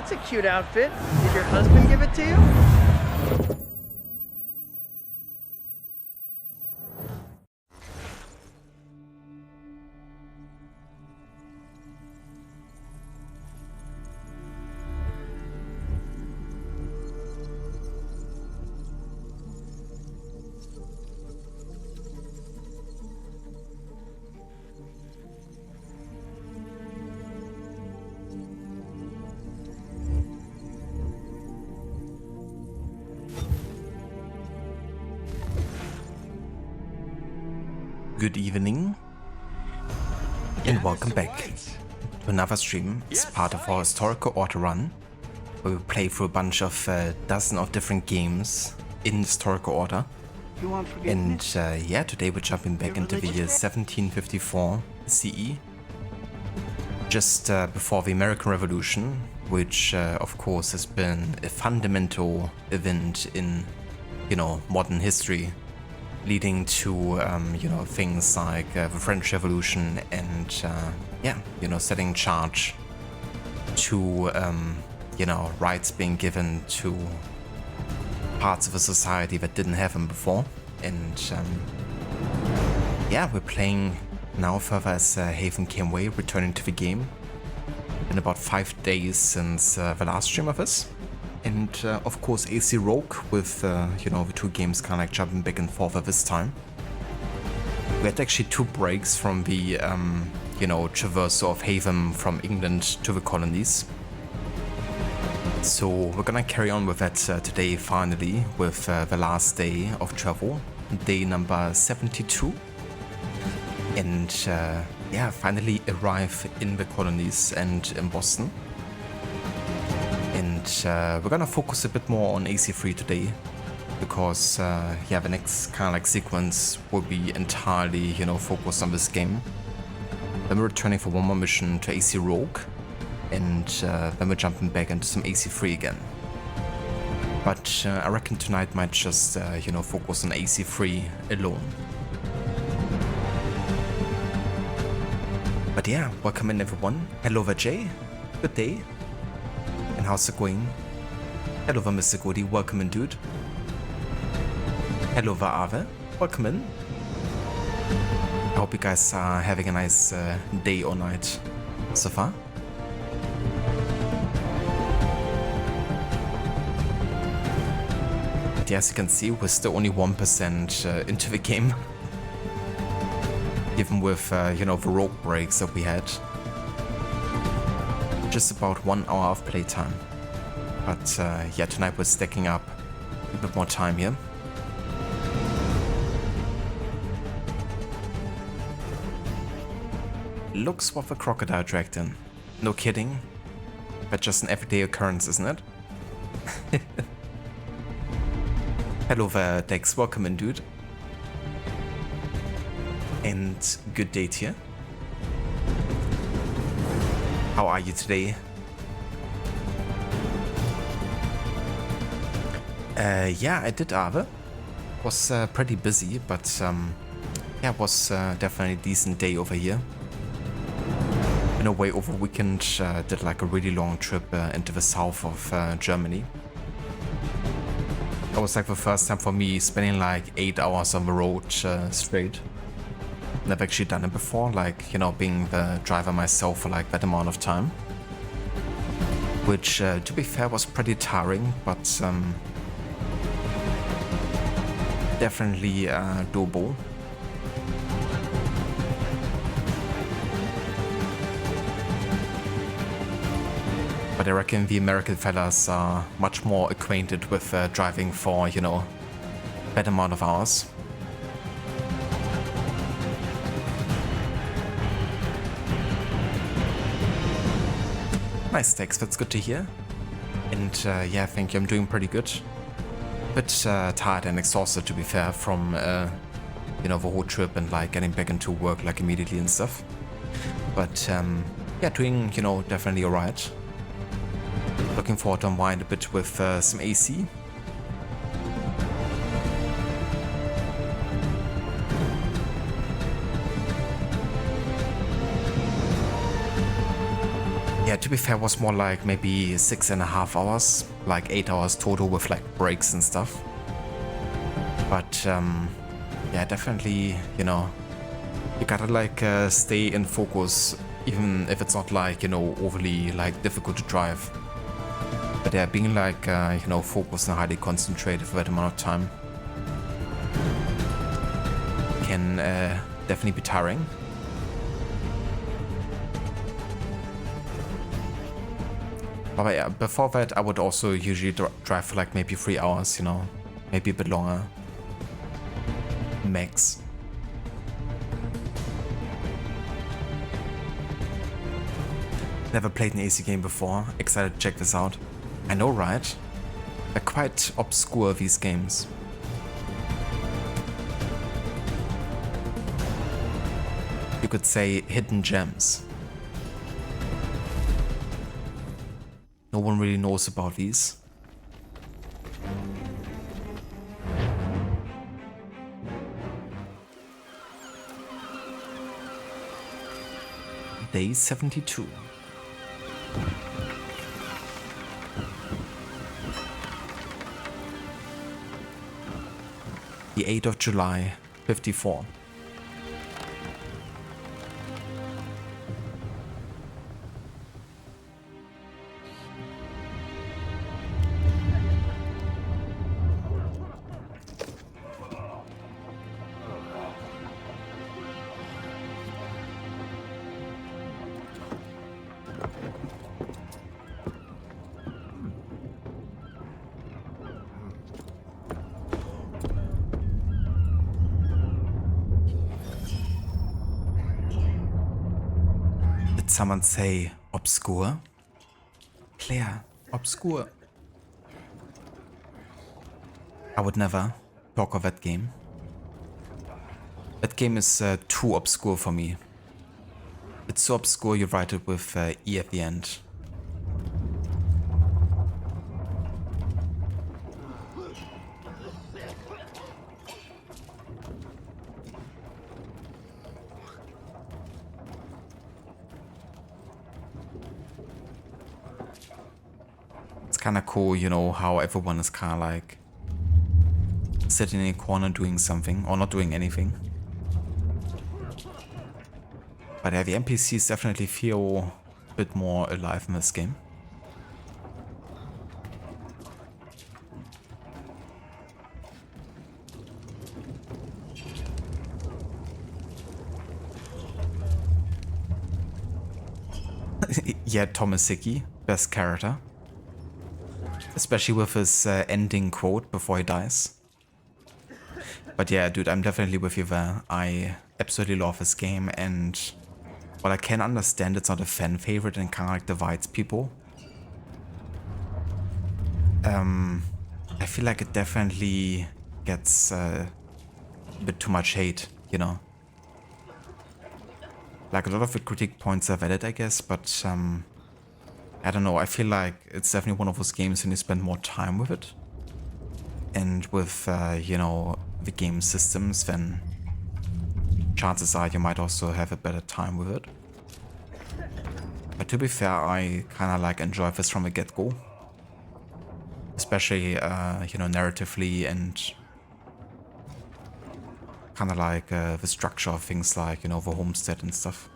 That's a cute outfit. Did your husband give it to you? Good evening and welcome back to another stream as part of our historical order run, where we play through a bunch of dozen of different games in historical order. And yeah, today we're jumping back into the year 1754 CE, just before the American Revolution, which of course has been a fundamental event in, modern history, leading to, things like the French Revolution and, setting charge to, rights being given to parts of a society that didn't have them before. And, we're playing now further as Haven came away, returning to the game. Been about 5 days since the last stream of this. And of course AC Rogue with, the two games kind of like jumping back and forth at this time. We had actually 2 breaks from the, traversal of Haven from England to the colonies. So we're gonna carry on with that today finally with the last day of travel, day number 72. And finally arrive in the colonies and in Boston. And we're gonna focus a bit more on AC3 today, because the next kind of like sequence will be entirely, focused on this game. Then we're returning for one more mission to AC Rogue, and then we're jumping back into some AC3 again. But I reckon tonight might just, focus on AC3 alone. But yeah, welcome in everyone. Hello Vijay, good day. And how's it going? Hello there, Mr. Goody, welcome in, dude. Hello there, Ave, welcome in. I hope you guys are having a nice day or night so far. But as you can see, we're still only 1% into the game. Even with, the rogue breaks that we had. Just about 1 hour of playtime. But tonight we're stacking up a bit more time here. Looks what the crocodile dragged in. No kidding. But just an everyday occurrence, isn't it? Hello there, Dex. Welcome in, dude. And good day to you. How are you today? I did, Ave. Was pretty busy, but it was definitely a decent day over here. Been away over the weekend, did like a really long trip into the south of Germany. It was like the first time for me spending like 8 hours on the road straight. Never actually done it before, like, being the driver myself for like that amount of time. Which, to be fair, was pretty tiring, but definitely doable. But I reckon the American fellas are much more acquainted with driving for, that amount of hours. Nice, Tex, that's good to hear. And I think I'm doing pretty good. Bit tired and exhausted, to be fair, from the whole trip and like getting back into work like immediately and stuff. But doing definitely alright. Looking forward to unwind a bit with some AC. Yeah, to be fair, it was more like maybe 6.5 hours, like 8 hours total with like breaks and stuff. But yeah, definitely, you know, you gotta like stay in focus, even if it's not like, you know, overly like difficult to drive. But yeah, being like, you know, focused and highly concentrated for that amount of time can definitely be tiring. But yeah, before that, I would also usually drive for like maybe 3 hours, you know, maybe a bit longer. Max. Never played an AC game before. Excited to check this out. I know, right? They're quite obscure, these games. You could say hidden gems. No one really knows about these. Day 72. The 8th of July, 54. Did someone say obscure? Claire, obscure. I would never talk of that game. That game is too obscure for me. It's so obscure you write it with E at the end. It's kind of cool, you know, how everyone is kind of like sitting in a corner doing something or not doing anything. But yeah, the NPCs definitely feel a bit more alive in this game. Yeah, Tomasiki, best character. Especially with his ending quote before he dies. But yeah, dude, I'm definitely with you there. I absolutely love this game, and while I can understand it's not a fan favorite and kind of like divides people, I feel like it definitely gets a bit too much hate, you know? Like a lot of the critique points are valid, I guess, but I don't know, I feel like it's definitely one of those games when you spend more time with it. And with, you know, the game systems, then chances are you might also have a better time with it. But to be fair, I kind of like enjoy this from the get-go. Especially, you know, narratively and kind of like the structure of things like, you know, the homestead and stuff.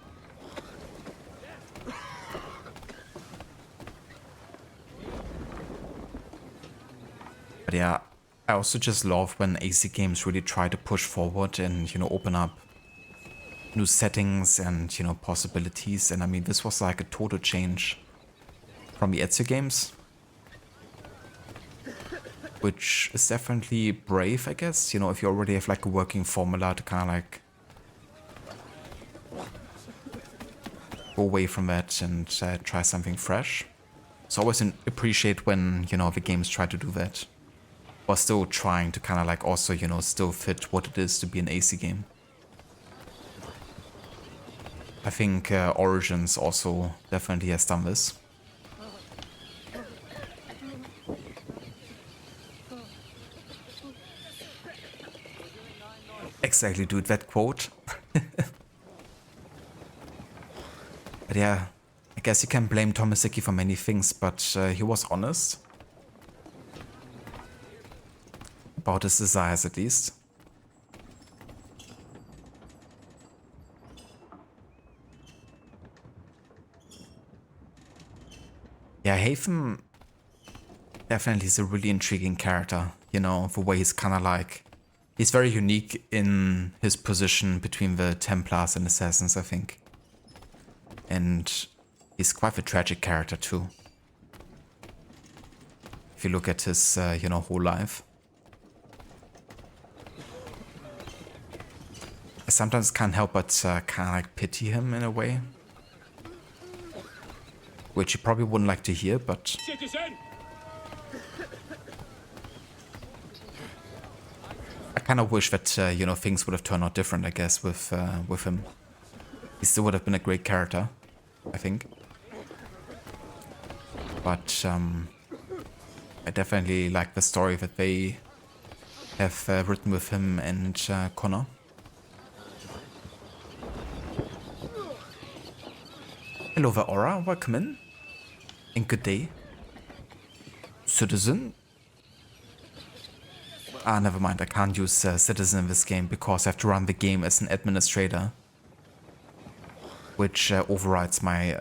But yeah, I also just love when AC games really try to push forward and, you know, open up new settings and, you know, possibilities. And I mean, this was like a total change from the Ezio games, which is definitely brave, I guess. You know, if you already have like a working formula to kind of like go away from that and try something fresh. So I always appreciate when, you know, the games try to do that. Or still trying to kind of like also, you know, still fit what it is to be an AC game. I think Origins also definitely has done this. Exactly, dude, that quote. But yeah, guess you can blame Tomasiki for many things, but he was honest about his desires, at least. Yeah, Haven definitely is a really intriguing character, you know, the way he's kind of like... He's very unique in his position between the Templars and Assassins, I think. And he's quite a tragic character too. If you look at his, you know, whole life. I sometimes can't help but kind of like pity him in a way. Which you probably wouldn't like to hear, but... Citizen! I kind of wish that, you know, things would have turned out different, I guess, with him. He still would have been a great character, I think. But I definitely like the story that they have written with him and Connor. Hello there, Aura. Welcome in. And good day. Citizen? Ah, never mind. I can't use Citizen in this game because I have to run the game as an administrator. Which overrides my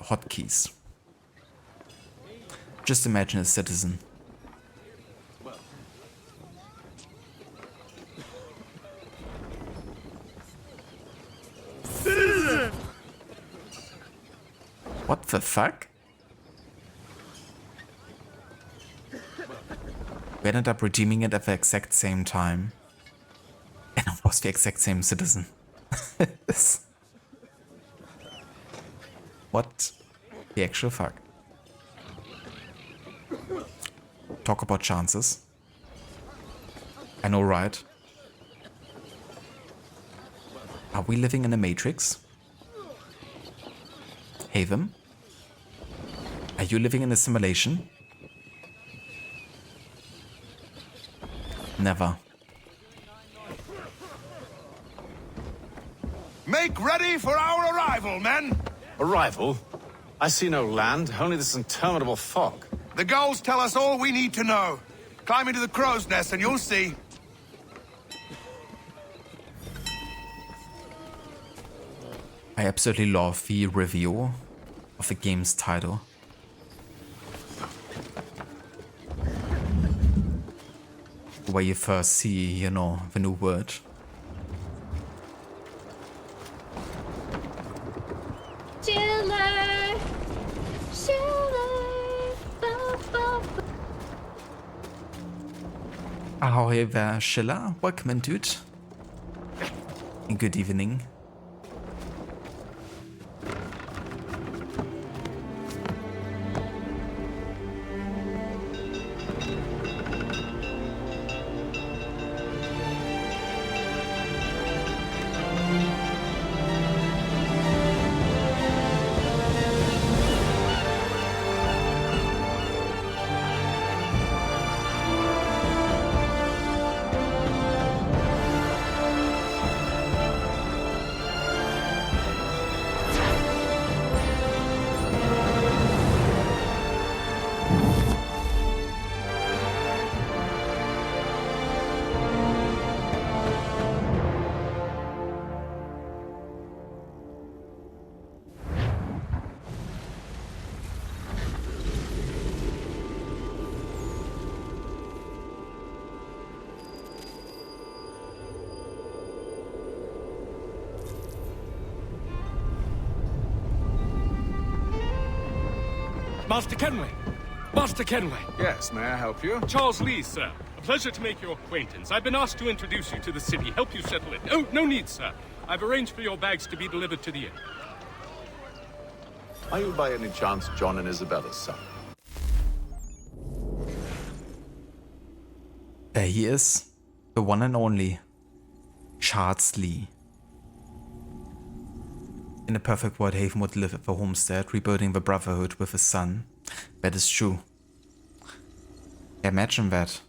hotkeys. Just imagine a Citizen. Citizen! What the fuck? We ended up redeeming it at the exact same time. And it was the exact same Citizen. What the actual fuck? Talk about chances. I know, right? Are we living in a matrix? Haven? Are you living in a simulation? Never. Make ready for our arrival, men! Arrival? I see no land, only this interminable fog. The goals tell us all we need to know. Climb into the crow's nest and you'll see. I absolutely love the review of the game's title. Where you first see, you know, the new word. Chiller, chiller, Ahoy there, Schiller. Welcome in, dude. And good evening. Master Kenway! Master Kenway! Yes, may I help you? Charles Lee, sir. A pleasure to make your acquaintance. I've been asked to introduce you to the city, help you settle it. Oh, no need, sir. I've arranged for your bags to be delivered to the inn. Are you by any chance John and Isabella's son? There he is. The one and only Charles Lee. In a perfect world, Haven would live at the homestead, rebuilding the Brotherhood with his son. That is true. Imagine that.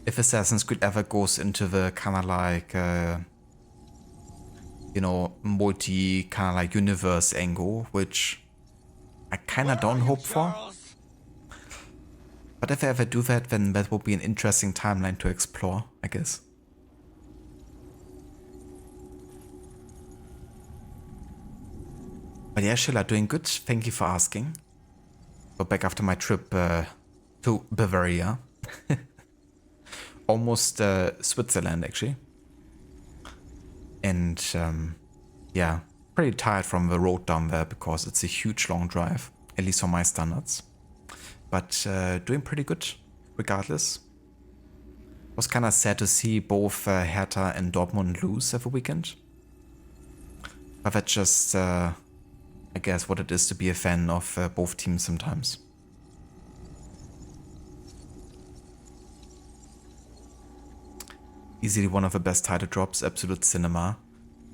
If Assassins could ever goes into the kind of like you know, multi kind of like universe angle, which I kind of don't hope for. But if I ever do that, then that will be an interesting timeline to explore, I guess. But yeah, Sheila, doing good. Thank you for asking. Got back after my trip to Bavaria. Almost Switzerland, actually. And yeah, pretty tired from the road down there because it's a huge long drive, at least for my standards. But doing pretty good, regardless. Was kind of sad to see both Hertha and Dortmund lose every weekend. But that's just, I guess, what it is to be a fan of both teams sometimes. Easily one of the best title drops, absolute cinema.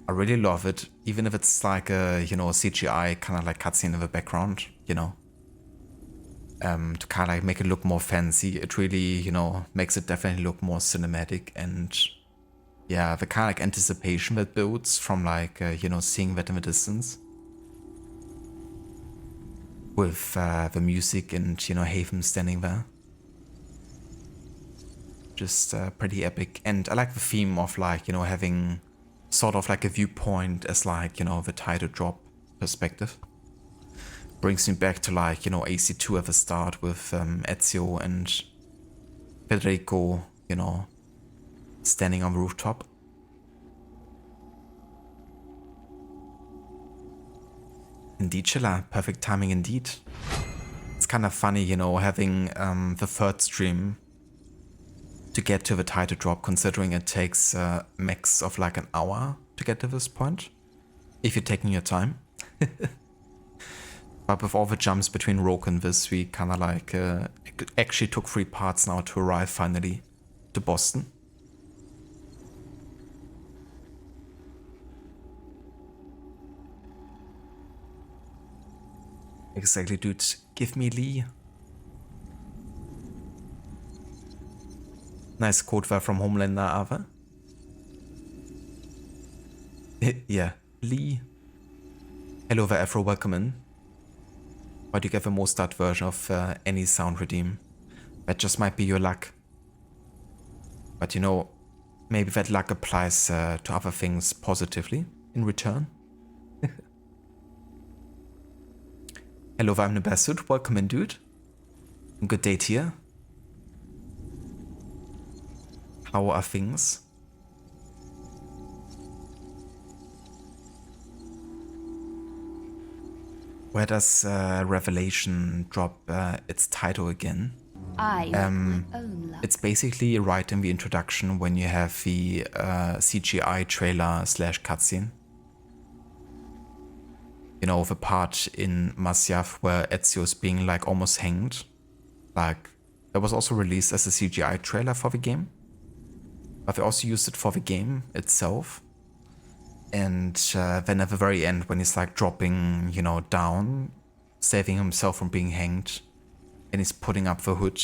I really love it, even if it's like a, you know, CGI kind of like cutscene in the background, you know. To kind of like make it look more fancy, it really, you know, makes it definitely look more cinematic. And yeah, the kind of like anticipation that builds from like, you know, seeing that in the distance. With the music and, you know, Haven standing there. Just pretty epic. And I like the theme of like, you know, having sort of like a viewpoint as like, you know, the title drop perspective. Brings me back to like, you know, AC2 at the start with Ezio and Federico, you know, standing on the rooftop. Indeed, Chilla, perfect timing indeed. It's kind of funny, you know, having the third stream to get to the title drop, considering it takes a max of like an hour to get to this point, if you're taking your time. But with all the jumps between Rogue and this, we kind of like actually took 3 parts now to arrive finally to Boston. Exactly, dude. Give me Lee. Nice quote there from Homelander, Ava. Yeah, Lee. Hello there, Afro, welcome in. Why do you get the most start version of any sound redeem? That just might be your luck. But you know, maybe that luck applies to other things positively in return. Hello there, I'm the Bastard. Welcome in, dude. Good day to you. How are things? Where does Revelation drop its title again? It's basically right in the introduction when you have the CGI trailer / cutscene. You know, the part in Masyaf where Ezio's being like almost hanged. Like, that was also released as a CGI trailer for the game. But they also used it for the game itself. And then at the very end, when he's like dropping, you know, down, saving himself from being hanged, and he's putting up the hood,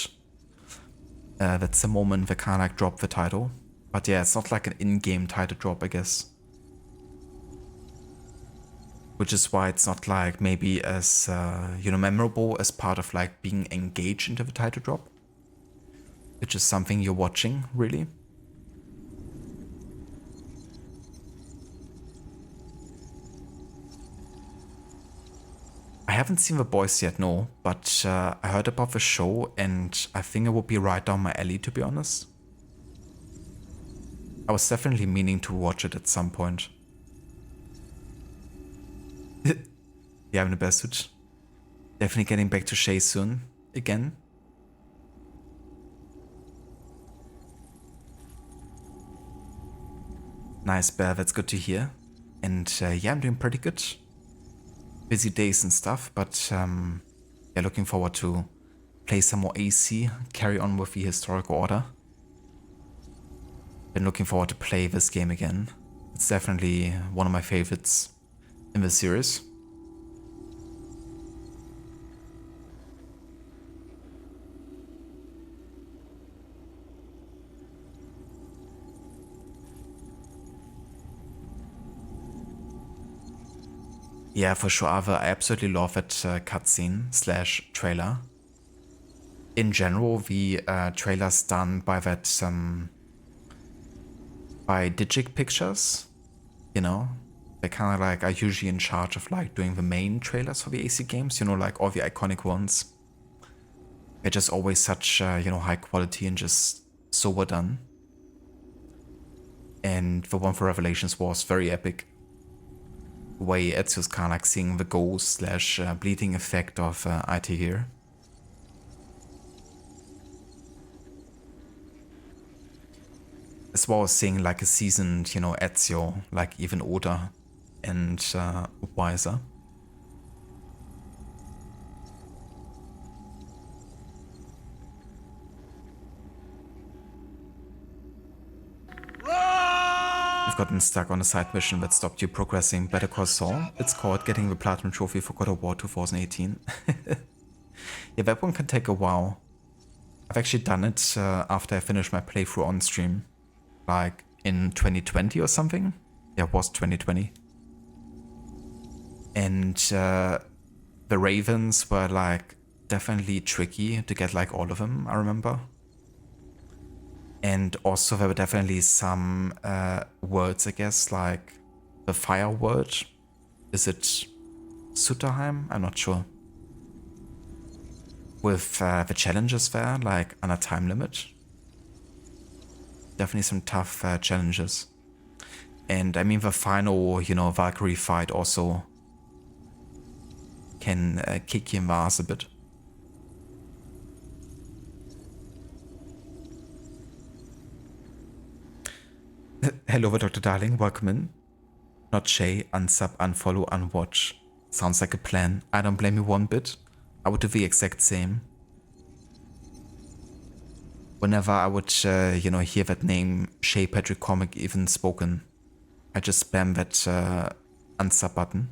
that's the moment they kind of like drop the title. But yeah, it's not like an in-game title drop, I guess. Which is why it's not like maybe as, you know, memorable as part of like being engaged into the title drop. Which is something you're watching, really. I haven't seen The Boys yet, no, but I heard about the show and I think it would be right down my alley, to be honest. I was definitely meaning to watch it at some point. Yeah, I'm the best dude. Definitely getting back to Shay soon, again. Nice, Bear, that's good to hear. And yeah, I'm doing pretty good. Busy days and stuff, but yeah, looking forward to play some more AC, carry on with the historical order. Been looking forward to play this game again. It's definitely one of my favorites in the series. Yeah, for sure, Ava, I absolutely love that cutscene / trailer. In general, the trailers done by that by Digic Pictures, you know, they kind of like are usually in charge of like doing the main trailers for the AC games, you know, like all the iconic ones. They're just always such, you know, high quality and just so well done. And the one for Revelations was very epic. The way Ezio's kind of like seeing the ghost / bleeding effect of IT here. As well as seeing like a seasoned, you know, Ezio, like even older and wiser. You've gotten stuck on a side mission that stopped you progressing. Better Call Saul. It's called getting the Platinum Trophy for God of War 2018. Yeah, that one can take a while. I've actually done it after I finished my playthrough on stream. Like in 2020 or something. Yeah, it was 2020. And the Ravens were like definitely tricky to get like all of them, I remember. And also there were definitely some words, I guess, like the fire word. Is it Sutterheim? I'm not sure. With the challenges there, like on a time limit. Definitely some tough challenges. And I mean the final, you know, Valkyrie fight also can kick you in the ass a bit. Hello, Dr. Darling, welcome in. Not Shay, unsub, unfollow, unwatch. Sounds like a plan. I don't blame you one bit. I would do the exact same. Whenever I would, you know, hear that name, Shay Patrick Comic even spoken, I just spam that unsub button.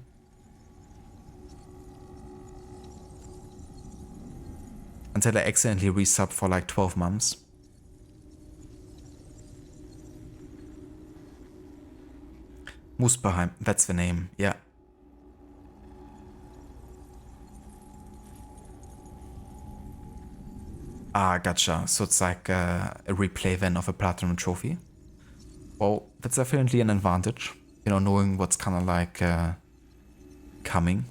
Until I accidentally resub for like 12 months. Muspelheim, that's the name, yeah. Ah, gotcha. So it's like a replay then of a Platinum Trophy. Well, that's definitely an advantage. You know, knowing what's kind of like coming.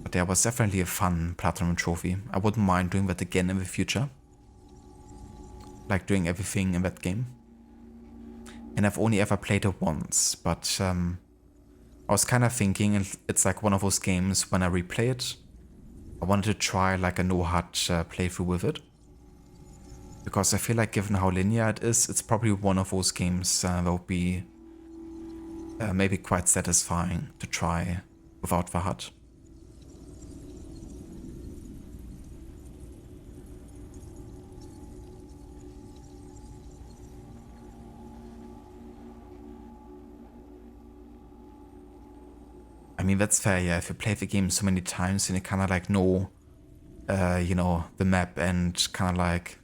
But there was definitely a fun Platinum Trophy. I wouldn't mind doing that again in the future. Like doing everything in that game. And I've only ever played it once, but I was kind of thinking it's like one of those games when I replay it, I wanted to try like a no-HUD playthrough with it. Because I feel like given how linear it is, it's probably one of those games that would be maybe quite satisfying to try without the HUD. I mean, that's fair, yeah. If you play the game so many times, then you kind of like know, you know, the map and kind of like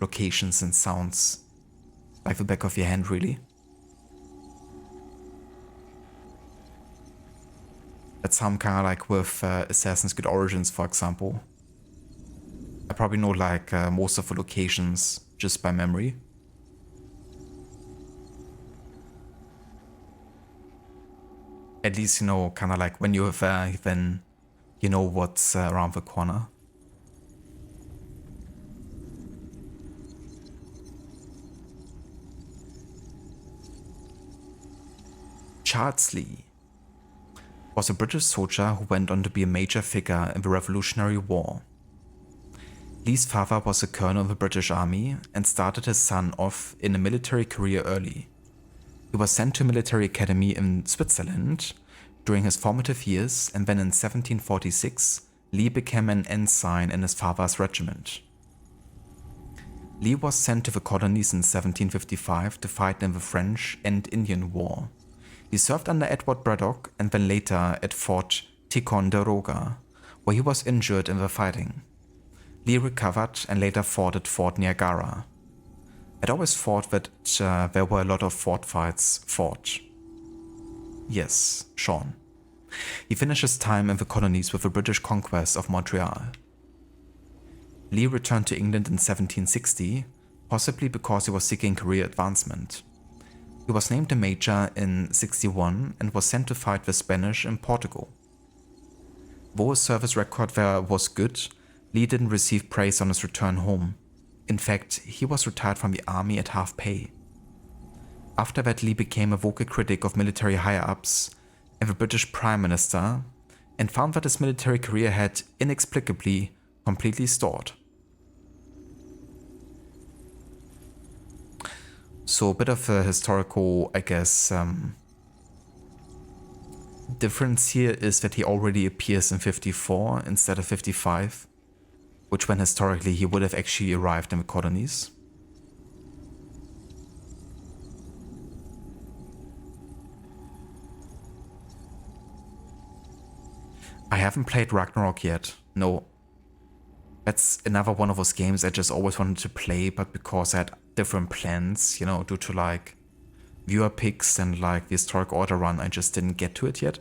locations and sounds like the back of your hand, really. That's how I'm kind of like with Assassin's Creed Origins, for example. I probably know like most of the locations just by memory. At least, you know, kind of like when you're there, then you know what's around the corner. Charles Lee was a British soldier who went on to be a major figure in the Revolutionary War. Lee's father was a colonel in the British Army and started his son off in a military career early. He was sent to a military academy in Switzerland during his formative years, and then in 1746, Lee became an ensign in his father's regiment. Lee was sent to the colonies in 1755 to fight in the French and Indian War. He served under Edward Braddock and then later at Fort Ticonderoga, where he was injured in the fighting. Lee recovered and later fought at Fort Niagara. I'd always thought that there were a lot of fort fights fought. Yes, Sean. He finished his time in the colonies with the British conquest of Montreal. Lee returned to England in 1760, possibly because he was seeking career advancement. He was named a major in 61 and was sent to fight the Spanish in Portugal. Though his service record there was good, Lee didn't receive praise on his return home. In fact, he was retired from the army at half pay. After that, Lee became a vocal critic of military higher-ups and the British Prime Minister, and found that his military career had inexplicably completely stalled. So a bit of a historical, I guess, difference here is that he already appears in 54 instead of 55, which when historically he would have actually arrived in the colonies. I haven't played Ragnarok yet, no. That's another one of those games I just always wanted to play, but because I had different plans, you know, due to like viewer picks and like the historic order run, I just didn't get to it yet.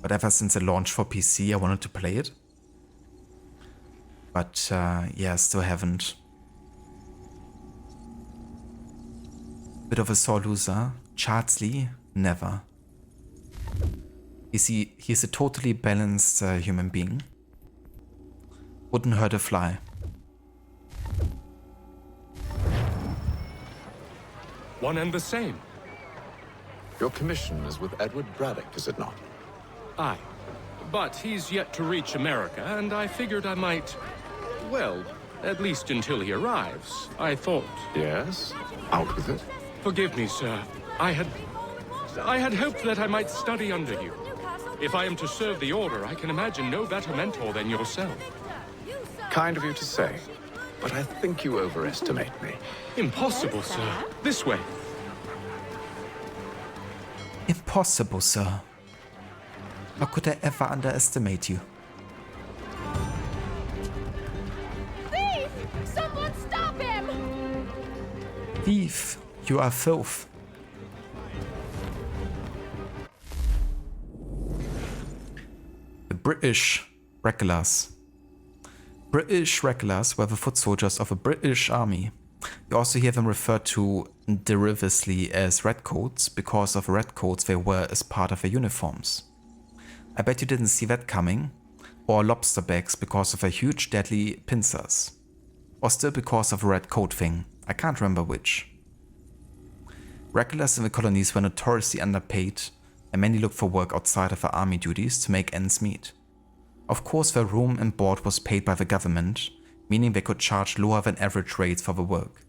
But ever since it launched for PC, I wanted to play it. But yeah, still haven't. Bit of a sore loser. Charles Lee, never. He's a totally balanced human being. Wouldn't hurt a fly. One and the same. Your commission is with Edward Braddock, is it not? Aye. But he's yet to reach America, and I figured I might... Well, at least until he arrives, I thought. Yes? Out with it. Forgive me, sir. I had hoped that I might study under you. If I am to serve the Order, I can imagine no better mentor than yourself. Kind of you to say, but I think you overestimate me. Impossible, sir. This way. Impossible, sir. How could I ever underestimate you? Thief! Someone stop him! Thief, you are filth. The British regulars. British regulars were the foot soldiers of a British army. You also hear them referred to derivatively as redcoats because of the redcoats they wore as part of their uniforms. I bet you didn't see that coming, or lobster backs because of their huge deadly pincers, or still because of a red coat thing, I can't remember which. Regulars in the colonies were notoriously underpaid, and many looked for work outside of their army duties to make ends meet. Of course, their room and board was paid by the government, meaning they could charge lower than average rates for the work.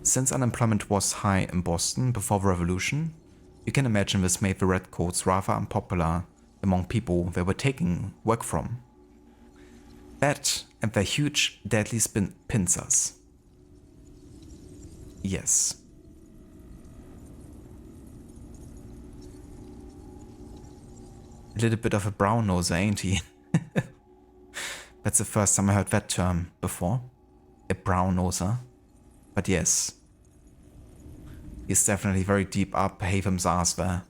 Since unemployment was high in Boston before the revolution, you can imagine this made the redcoats rather unpopular among people they were taking work from. That and their huge deadly pincers. Yes. A little bit of a brown noser, ain't he? That's the first time I heard that term before. A brown noser. But yes. He's definitely very deep up Haven's ass there.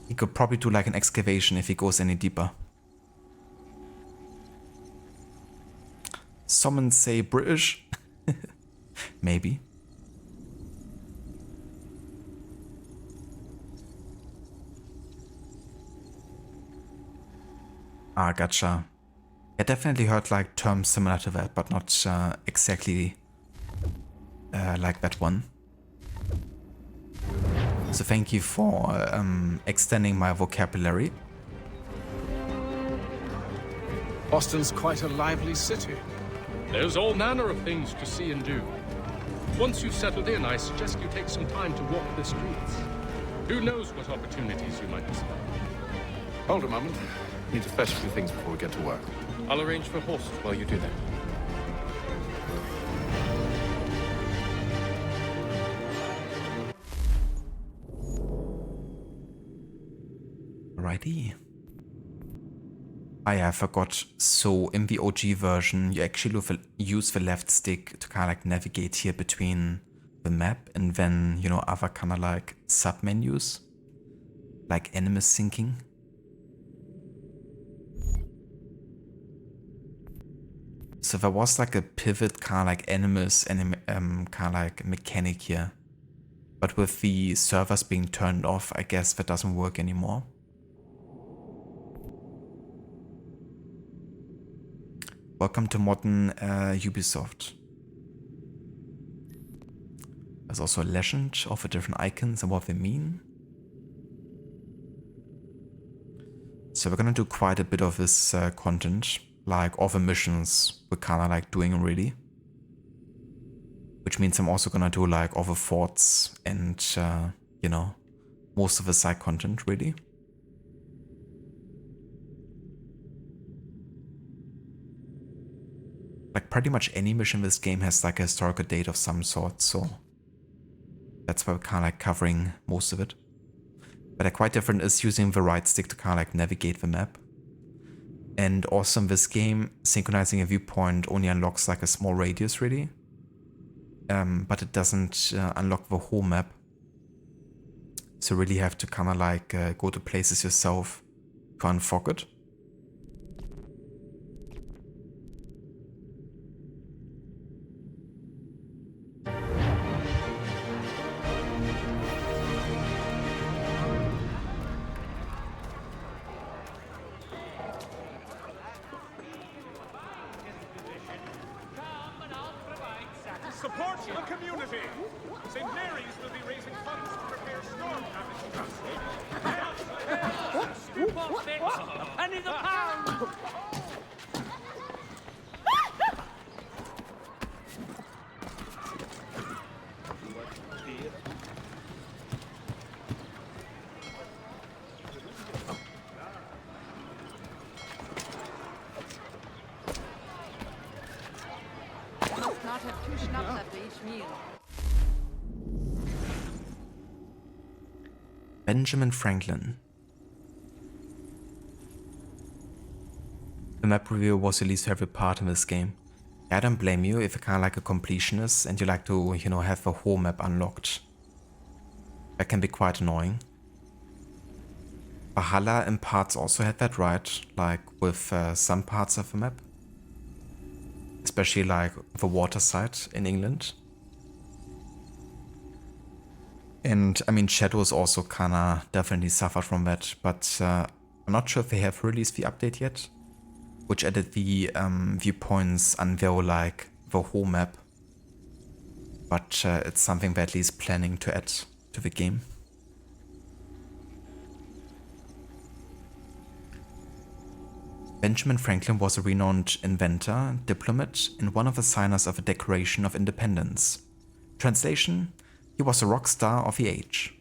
He could probably do like an excavation if he goes any deeper. Some say British. Maybe. Ah, gotcha. I definitely heard like terms similar to that, but not exactly like that one. So thank you for extending my vocabulary. Boston's quite a lively city. There's all manner of things to see and do. Once you've settled in, I suggest you take some time to walk the streets. Who knows what opportunities you might discover. Hold a moment. Need to fetch a few things before we get to work. I'll arrange for horses while you do that. Alrighty. Ah yeah, I forgot. So in the OG version, you actually use the left stick to kind of like navigate here between the map and then, you know, other kind of like sub-menus, like enemy syncing. So there was like a pivot kind of like enemies and kind of like mechanic here. But with the servers being turned off, I guess that doesn't work anymore. Welcome to modern Ubisoft. There's also a legend of the different icons and what they mean. So we're gonna do quite a bit of this content, like all the missions we're kinda like doing really. Which means I'm also gonna do like all the forts and, you know, most of the side content really. Like pretty much any mission in this game has like a historical date of some sort, so that's why we're kind of like covering most of it. But quite different is using the right stick to kind of like navigate the map. And also in this game, synchronizing a viewpoint only unlocks like a small radius really. But it doesn't unlock the whole map. So really have to kind of like go to places yourself to unlock it. Support the community! St. Mary's will be raising funds to repair storm damage trusts. A penny the pound! Not have 2 schnapps after each meal. Benjamin Franklin. The map review was the least favorite part in this game. I don't blame you if you're kind of like a completionist and you like to, you know, have the whole map unlocked. That can be quite annoying. Valhalla in parts also had that right, like with some parts of the map. Especially like the water side in England. And I mean Shadows also kinda definitely suffered from that, but I'm not sure if they have released the update yet, which added the viewpoints unveil like the whole map. But it's something they're at least planning to add to the game. Benjamin Franklin was a renowned inventor, diplomat, and one of the signers of the Declaration of Independence. Translation: he was a rock star of the age.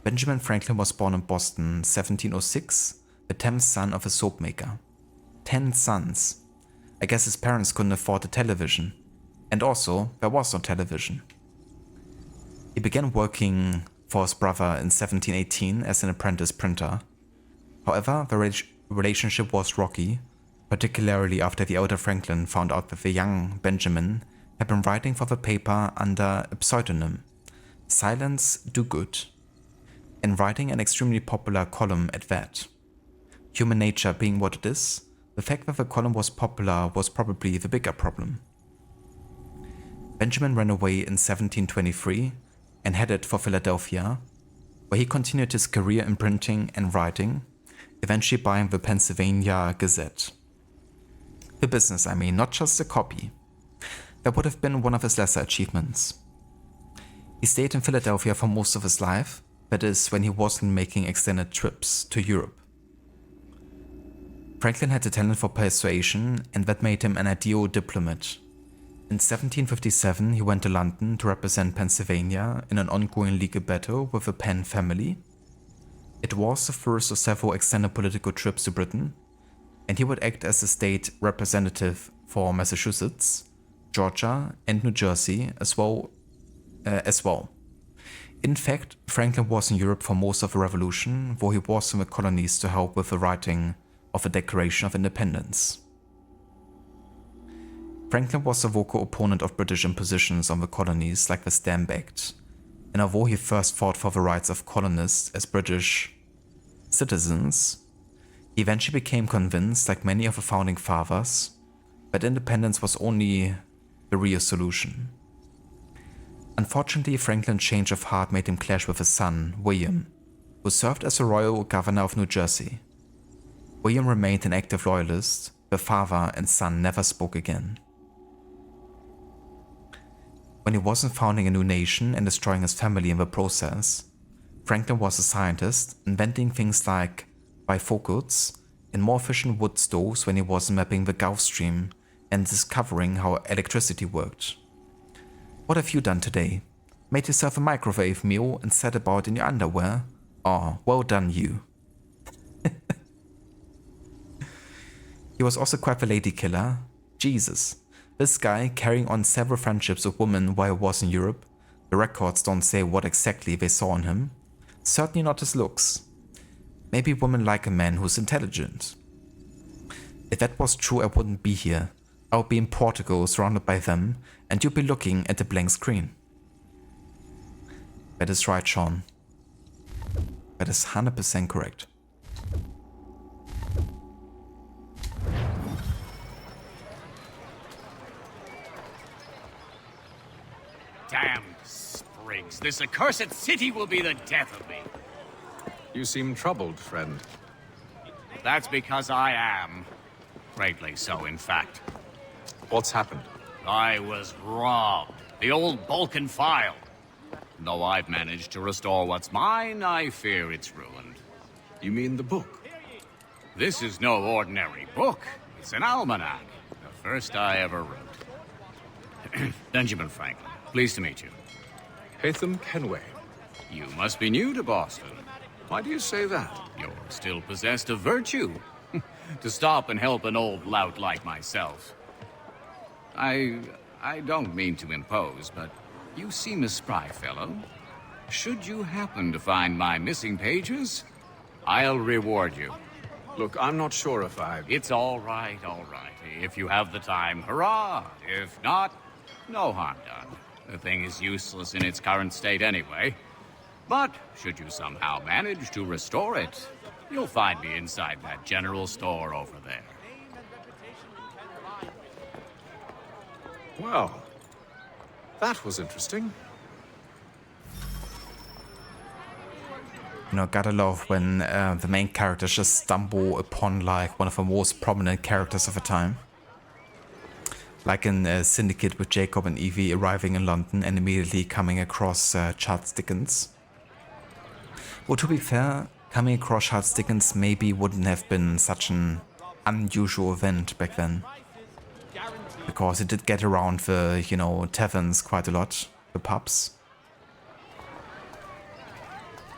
Benjamin Franklin was born in Boston, 1706, the 10th son of a soap maker. 10 sons. I guess his parents couldn't afford a television. And also, there was no television. He began working for his brother in 1718 as an apprentice printer. However, the relationship was rocky, particularly after the elder Franklin found out that the young Benjamin had been writing for the paper under a pseudonym, Silence Do Good, and writing an extremely popular column at that. Human nature being what it is, the fact that the column was popular was probably the bigger problem. Benjamin ran away in 1723 and headed for Philadelphia, where he continued his career in printing and writing, eventually buying the Pennsylvania Gazette. The business, I mean, not just a copy. That would have been one of his lesser achievements. He stayed in Philadelphia for most of his life, that is, when he wasn't making extended trips to Europe. Franklin had a talent for persuasion, and that made him an ideal diplomat. In 1757, he went to London to represent Pennsylvania in an ongoing legal battle with the Penn family. It was the first of several extended political trips to Britain, and he would act as the state representative for Massachusetts, Georgia, and New Jersey as well. In fact, Franklin was in Europe for most of the Revolution, though he was in the colonies to help with the writing of the Declaration of Independence. Franklin was a vocal opponent of British impositions on the colonies like the Stamp Act, and although he first fought for the rights of colonists as British citizens, he eventually became convinced, like many of the founding fathers, that independence was only the real solution. Unfortunately, Franklin's change of heart made him clash with his son, William, who served as the royal governor of New Jersey. William remained an active loyalist. The father and son never spoke again. When he wasn't founding a new nation and destroying his family in the process, Franklin was a scientist, inventing things like bifocals and more efficient wood stoves when he was mapping the Gulf Stream and discovering how electricity worked. What have you done today? Made yourself a microwave meal and sat about in your underwear? Oh, well done you. He was also quite the lady killer. Jesus. This guy carrying on several friendships with women while he was in Europe. The records don't say what exactly they saw in him. Certainly not his looks. Maybe women like a man who's intelligent. If that was true, I wouldn't be here. I would be in Portugal surrounded by them, and you'd be looking at a blank screen. That is right, Sean. That is 100% correct. Damned sprigs. This accursed city will be the death of me. You seem troubled, friend. That's because I am. Greatly so, in fact. What's happened? I was robbed. The old Balkan file. Though I've managed to restore what's mine, I fear it's ruined. You mean the book? This is no ordinary book. It's an almanac. The first I ever wrote. Benjamin Franklin. Pleased to meet you. Hatham Kenway. You must be new to Boston. Why do you say that? You're still possessed of virtue. To stop and help an old lout like myself. I don't mean to impose, but you seem a spry fellow. Should you happen to find my missing pages, I'll reward you. Look, I'm not sure if I... It's all right, all right. If you have the time, hurrah! If not, no harm done. The thing is useless in its current state anyway. But should you somehow manage to restore it, you'll find me inside that general store over there. Well, that was interesting. You know, gotta love when the main characters just stumble upon like one of the most prominent characters of the time. Like in Syndicate with Jacob and Evie arriving in London and immediately coming across Charles Dickens. Well, to be fair, coming across Charles Dickens maybe wouldn't have been such an unusual event back then. Because it did get around the, you know, taverns quite a lot, the pubs.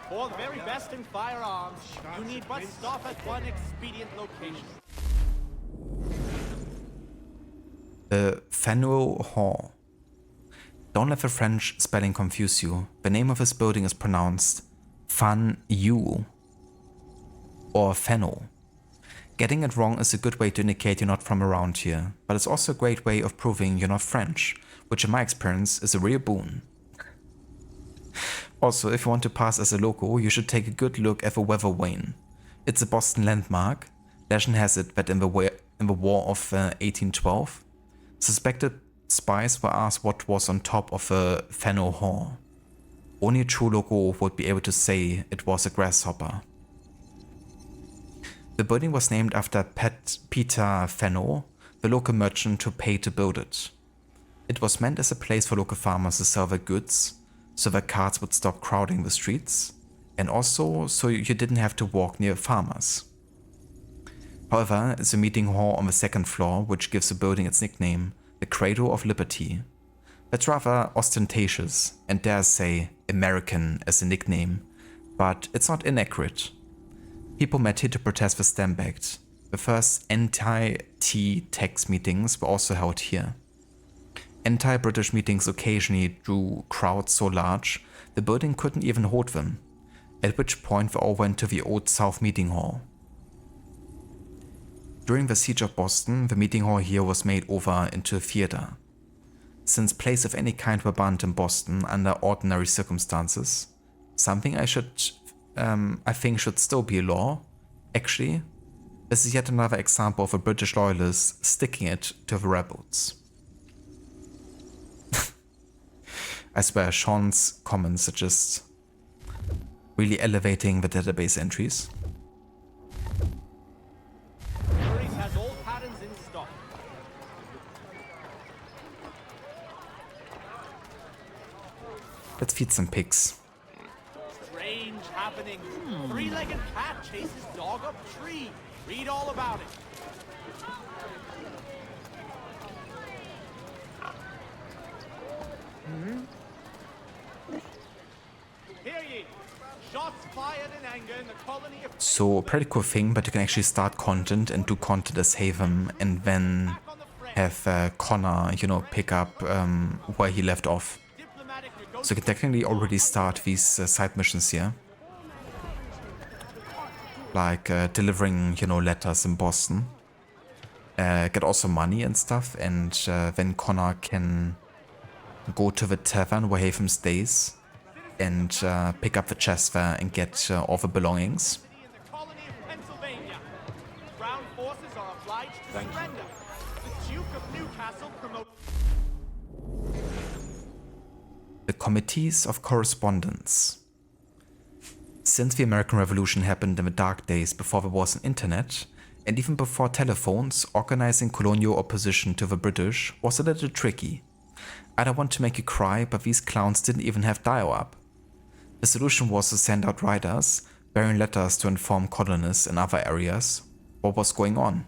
For the very best in firearms, you need but stop at one expedient location. The Faneuil Hall. Don't let the French spelling confuse you. The name of this building is pronounced Fan-Yu or Fenno. Getting it wrong is a good way to indicate you're not from around here, but it's also a great way of proving you're not French, which in my experience is a real boon. Also, if you want to pass as a local, you should take a good look at the weather vane. It's a Boston landmark. Legend has it that in the War of 1812, suspected spies were asked what was on top of the Faneuil Hall. Only a true local would be able to say it was a grasshopper. The building was named after Peter Faneuil, the local merchant who paid to build it. It was meant as a place for local farmers to sell their goods, so their carts would stop crowding the streets, and also so you didn't have to walk near farmers. However, it's a meeting hall on the second floor which gives the building its nickname, the Cradle of Liberty. That's rather ostentatious and dare I say American as a nickname, but it's not inaccurate. People met here to protest the Stamp Act. The first anti-tea tax meetings were also held here. Anti-British meetings occasionally drew crowds so large the building couldn't even hold them, at which point they all went to the Old South Meeting Hall. During the siege of Boston, the meeting hall here was made over into a theater. Since plays of any kind were banned in Boston under ordinary circumstances, something I think should still be a law. Actually, this is yet another example of a British loyalist sticking it to the rebels. I swear, Sean's comments are just really elevating the database entries. Murray's has all patterns in stock. Let's feed some pigs. Strange happening. Three-legged cat chases dog up tree. Read all about it. Hear ye. Shots fired in anger in the colony of... So a pretty cool thing, but you can actually start content and do content as Haven and then have Connor, you know, pick up where he left off. So you can technically already start these side missions here. Like delivering, you know, letters in Boston. Get also money and stuff, and then Connor can go to the tavern where Haven stays and pick up the chest there and get all the belongings. in the colony of Pennsylvania. Crown forces are obliged to surrender. The Duke of Newcastle promotes... The Committees of Correspondence. Since the American Revolution happened in the dark days before there was an internet, and even before telephones, organizing colonial opposition to the British was a little tricky. I don't want to make you cry, but these clowns didn't even have dial-up. The solution was to send out riders, bearing letters to inform colonists in other areas what was going on.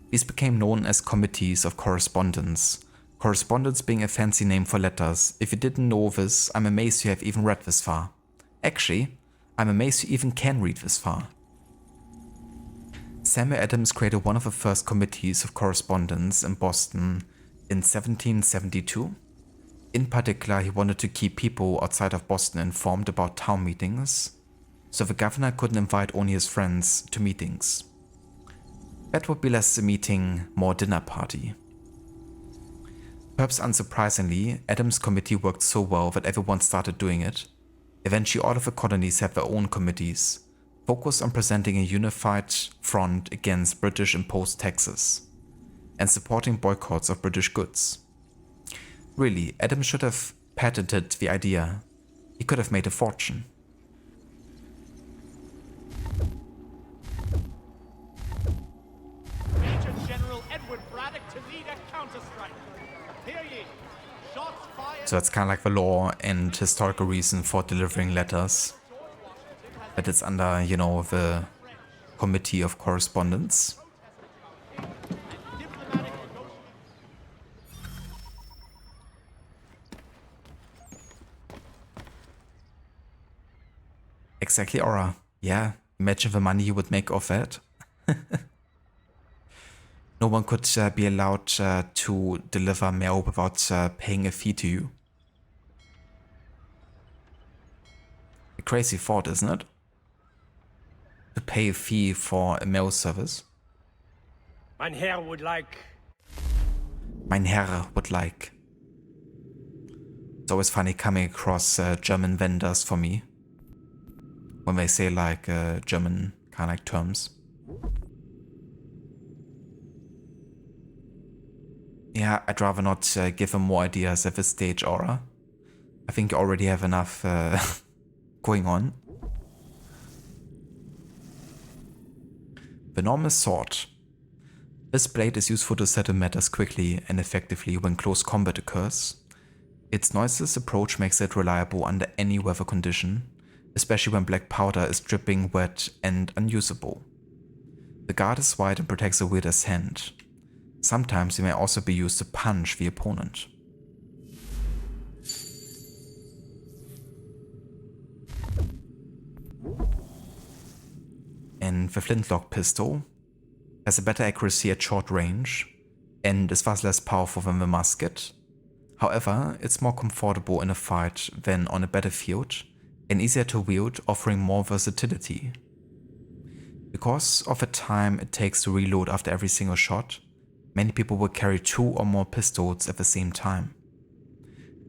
These became known as Committees of Correspondence. Correspondence being a fancy name for letters. If you didn't know this, I'm amazed you have even read this far. Actually, I'm amazed you even can read this far. Samuel Adams created one of the first committees of correspondence in Boston in 1772. In particular, he wanted to keep people outside of Boston informed about town meetings, so the governor couldn't invite only his friends to meetings. That would be less a meeting, more dinner party. Perhaps unsurprisingly, Adams' committee worked so well that everyone started doing it. Eventually all of the colonies had their own committees, focused on presenting a unified front against British imposed taxes, and supporting boycotts of British goods. Really, Adams should have patented the idea. He could have made a fortune. Major General Edward Braddock to lead a counter-strike. Hear ye. Shots fired... So that's kind of like the law and historical reason for delivering letters. That it's under, you know, the Committee of Correspondence. Exactly, Aura. Yeah, imagine the money you would make off that. No one could be allowed to deliver mail without paying a fee to you. A crazy thought, isn't it? To pay a fee for a mail service. Mein Herr would like... Mein Herr would like. It's always funny coming across German vendors for me. When they say like German kind of like terms. Yeah, I'd rather not give them more ideas at this stage, Aura. I think you already have enough going on. The normal sword. This blade is useful to settle matters quickly and effectively when close combat occurs. Its noiseless approach makes it reliable under any weather condition, especially when black powder is dripping wet and unusable. The guard is wide and protects the wielder's hand. Sometimes it may also be used to punch the opponent. And the flintlock pistol has a better accuracy at short range and is far less powerful than the musket. However, it's more comfortable in a fight than on a battlefield and easier to wield, offering more versatility. Because of the time it takes to reload after every single shot, many people will carry 2 or more pistols at the same time.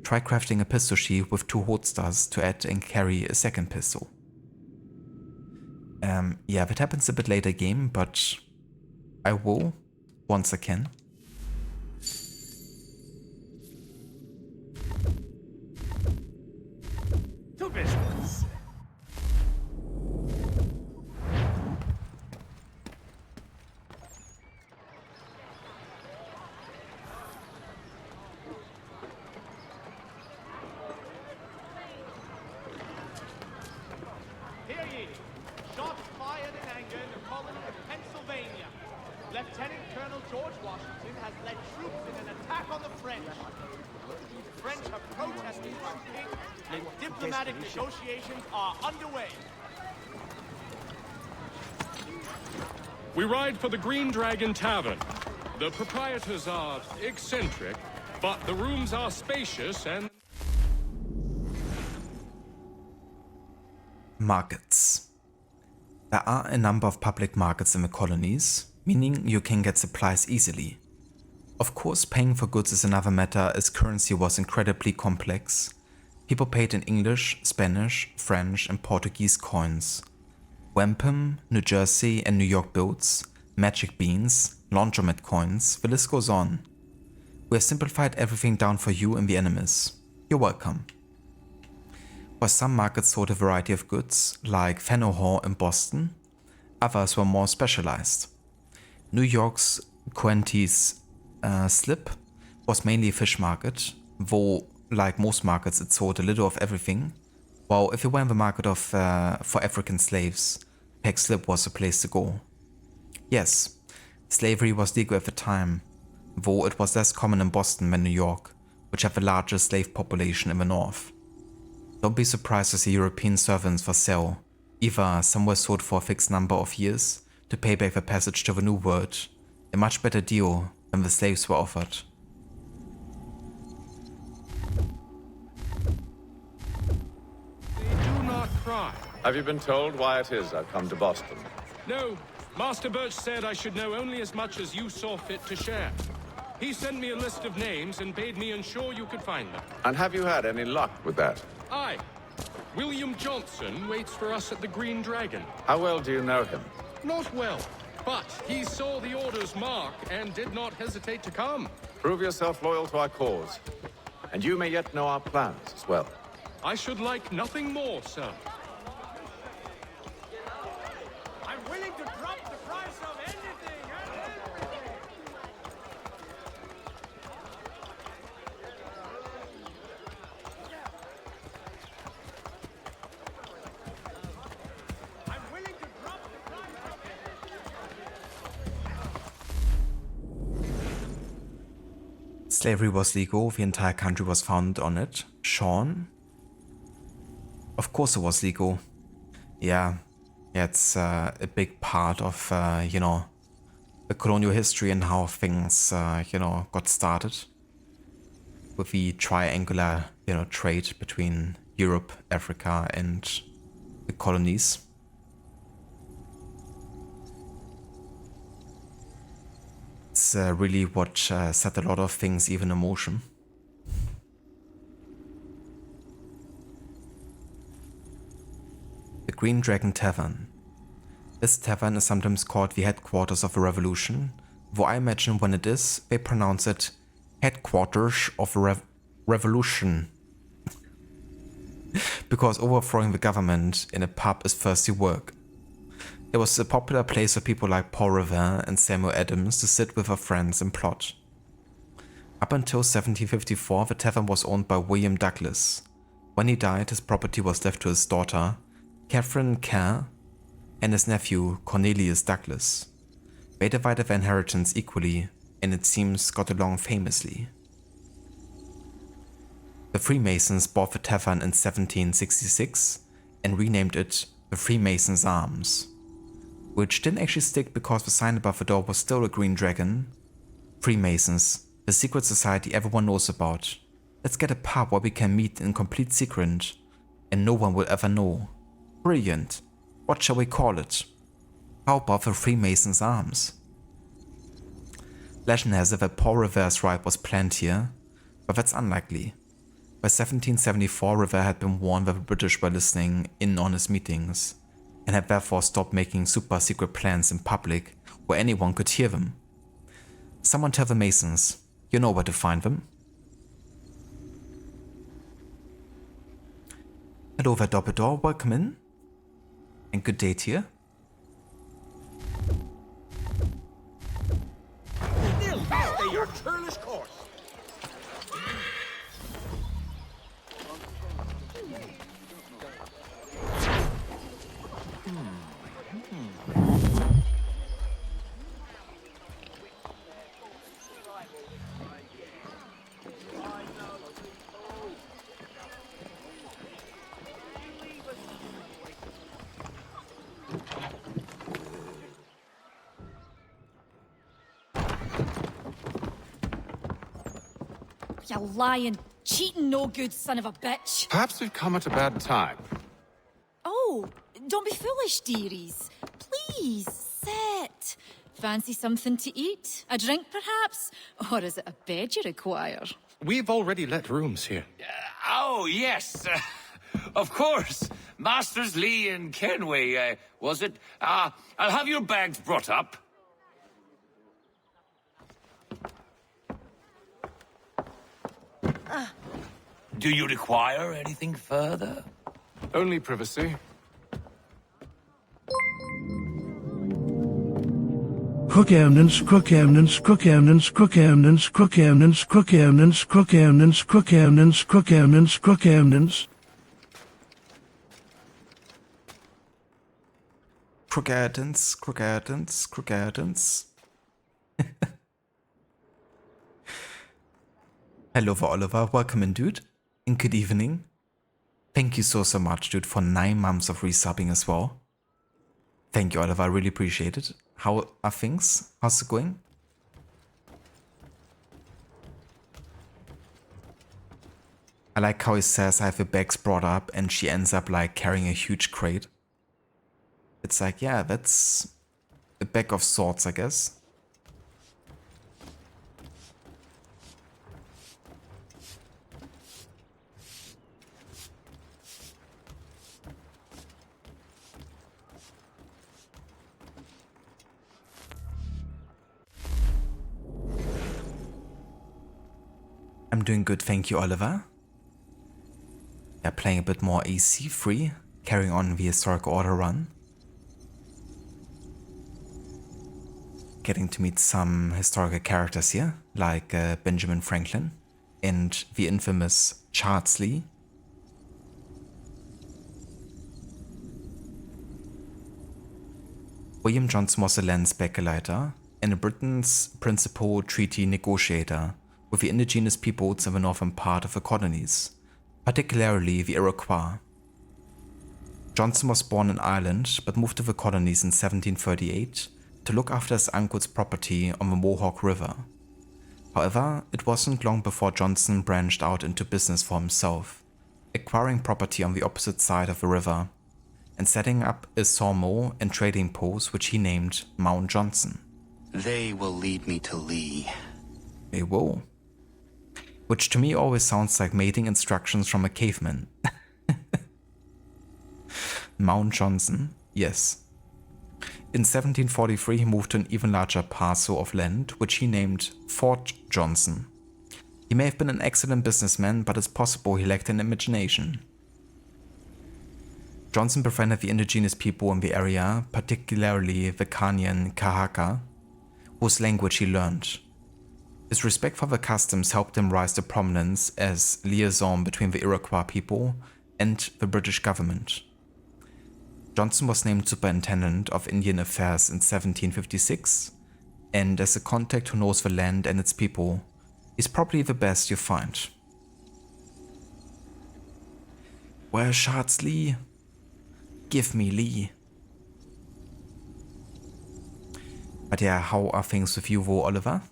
Try crafting a pistol sheath with 2 holsters to add and carry a second pistol. Yeah, that happens a bit later game, but I will once I can. To business. Hear ye! Shots fired in anger in the colony of Pennsylvania. Lieutenant Colonel George Washington has led troops in an attack on the French. The French have protested our king, and diplomatic negotiations are underway. We ride for the Green Dragon Tavern. The proprietors are eccentric, but the rooms are spacious and... Markets. There are a number of public markets in the colonies, meaning you can get supplies easily. Of course, paying for goods is another matter as currency was incredibly complex. People paid in English, Spanish, French and Portuguese coins. Wampum, New Jersey and New York bills, magic beans, laundromat coins, the list goes on. We have simplified everything down for you and the enemies. You're welcome. While some markets sold a variety of goods, like Faneuil Hall in Boston, others were more specialized. New York's Coenties Slip was mainly a fish market, though like most markets it sold a little of everything, while if you were in the market of for African slaves, Peck Slip was the place to go. Yes, slavery was legal at the time, though it was less common in Boston than New York, which had the largest slave population in the north. Don't be surprised to see European servants for sale. Either some were sold for a fixed number of years to pay back the passage to the New World, a much better deal than the slaves were offered. Do not cry. Have you been told why it is I've come to Boston? No, Master Birch said I should know only as much as you saw fit to share. He sent me a list of names and bade me ensure you could find them. And have you had any luck with that? Aye. William Johnson waits for us at the Green Dragon. How well do you know him? Not well, but he saw the order's mark and did not hesitate to come. Prove yourself loyal to our cause, and you may yet know our plans as well. I should like nothing more, sir. I'm willing to drop the price of anything and everything. I'm willing to drop the price of Slavery was legal, the entire country was founded on it. Sean? Of course it was legal. Yeah, it's a big part of, you know, the colonial history and how things, you know, got started. With the triangular, you know, trade between Europe, Africa and the colonies. It's really what set a lot of things even in motion. The Green Dragon Tavern. This tavern is sometimes called the headquarters of a revolution, though I imagine when it is, they pronounce it headquarters of a revolution. Because overthrowing the government in a pub is thirsty work. It was a popular place for people like Paul Revere and Samuel Adams to sit with their friends and plot. Up until 1754, the tavern was owned by William Douglas. When he died, his property was left to his daughter, Catherine Kerr, and his nephew, Cornelius Douglas. They divided their inheritance equally, and it seems got along famously. The Freemasons bought the tavern in 1766 and renamed it the Freemasons' Arms, which didn't actually stick because the sign above the door was still a green dragon. Freemasons, the secret society everyone knows about. Let's get a pub where we can meet in complete secret and no one will ever know. Brilliant. What shall we call it? How about the Freemasons' arms? Legend has it that Paul Revere's ride was planned here, but that's unlikely. By 1774, Revere had been warned that the British were listening in on his meetings, and had therefore stopped making super secret plans in public where anyone could hear them. Someone tell the Masons, you know where to find them. Hello there, Doppledor, welcome in. And good day to you. Stay your churlish course. You lying, cheating, no good son of a bitch. Perhaps we've come at a bad time. Oh, don't be foolish, dearies. Please, sit. Fancy something to eat? A drink, perhaps? Or is it a bed you require? We've already let rooms here. Oh, yes. Of course. Masters Lee and Kenway, was it? I'll have your bags brought up. Do you require anything further? Only privacy. Crook eminence, crook eminence, crook eminence, crook eminence, crook eminence, crook eminence, crook eminence, crook eminence, crook eminence, crook eminence. Crook evidence, crook evidence, crook evidence. Hello for Oliver, welcome in, dude. And good evening. Thank you so much, dude, for 9 months of resubbing as well. Thank you, Oliver, I really appreciate it. How are things? How's it going? I like how he says I have the bags brought up and she ends up like carrying a huge crate. It's like, yeah, that's a bag of sorts, I guess. I'm doing good, thank you, Oliver. Yeah, playing a bit more AC3, carrying on the historical order run. Getting to meet some historical characters here, like Benjamin Franklin and the infamous Charles Lee. William Johnson was a land speculator and Britain's principal treaty negotiator with the indigenous peoples in the northern part of the colonies, particularly the Iroquois. Johnson was born in Ireland but moved to the colonies in 1738 to look after his uncle's property on the Mohawk River. However, it wasn't long before Johnson branched out into business for himself, acquiring property on the opposite side of the river and setting up a sawmill and trading post which he named Mount Johnson. They will lead me to Lee. They will. Which to me always sounds like mating instructions from a caveman. Mount Johnson, yes. In 1743 he moved to an even larger parcel of land, which he named Fort Johnson. He may have been an excellent businessman, but it's possible he lacked an imagination. Johnson befriended the indigenous people in the area, particularly the Kanyan Kahaka, whose language he learned. His respect for the customs helped him rise to prominence as liaison between the Iroquois people and the British government. Johnson was named Superintendent of Indian Affairs in 1756, and as a contact who knows the land and its people, is probably the best you find. Where's Charles Lee? Give me Lee. But yeah, how are things with you, Oliver?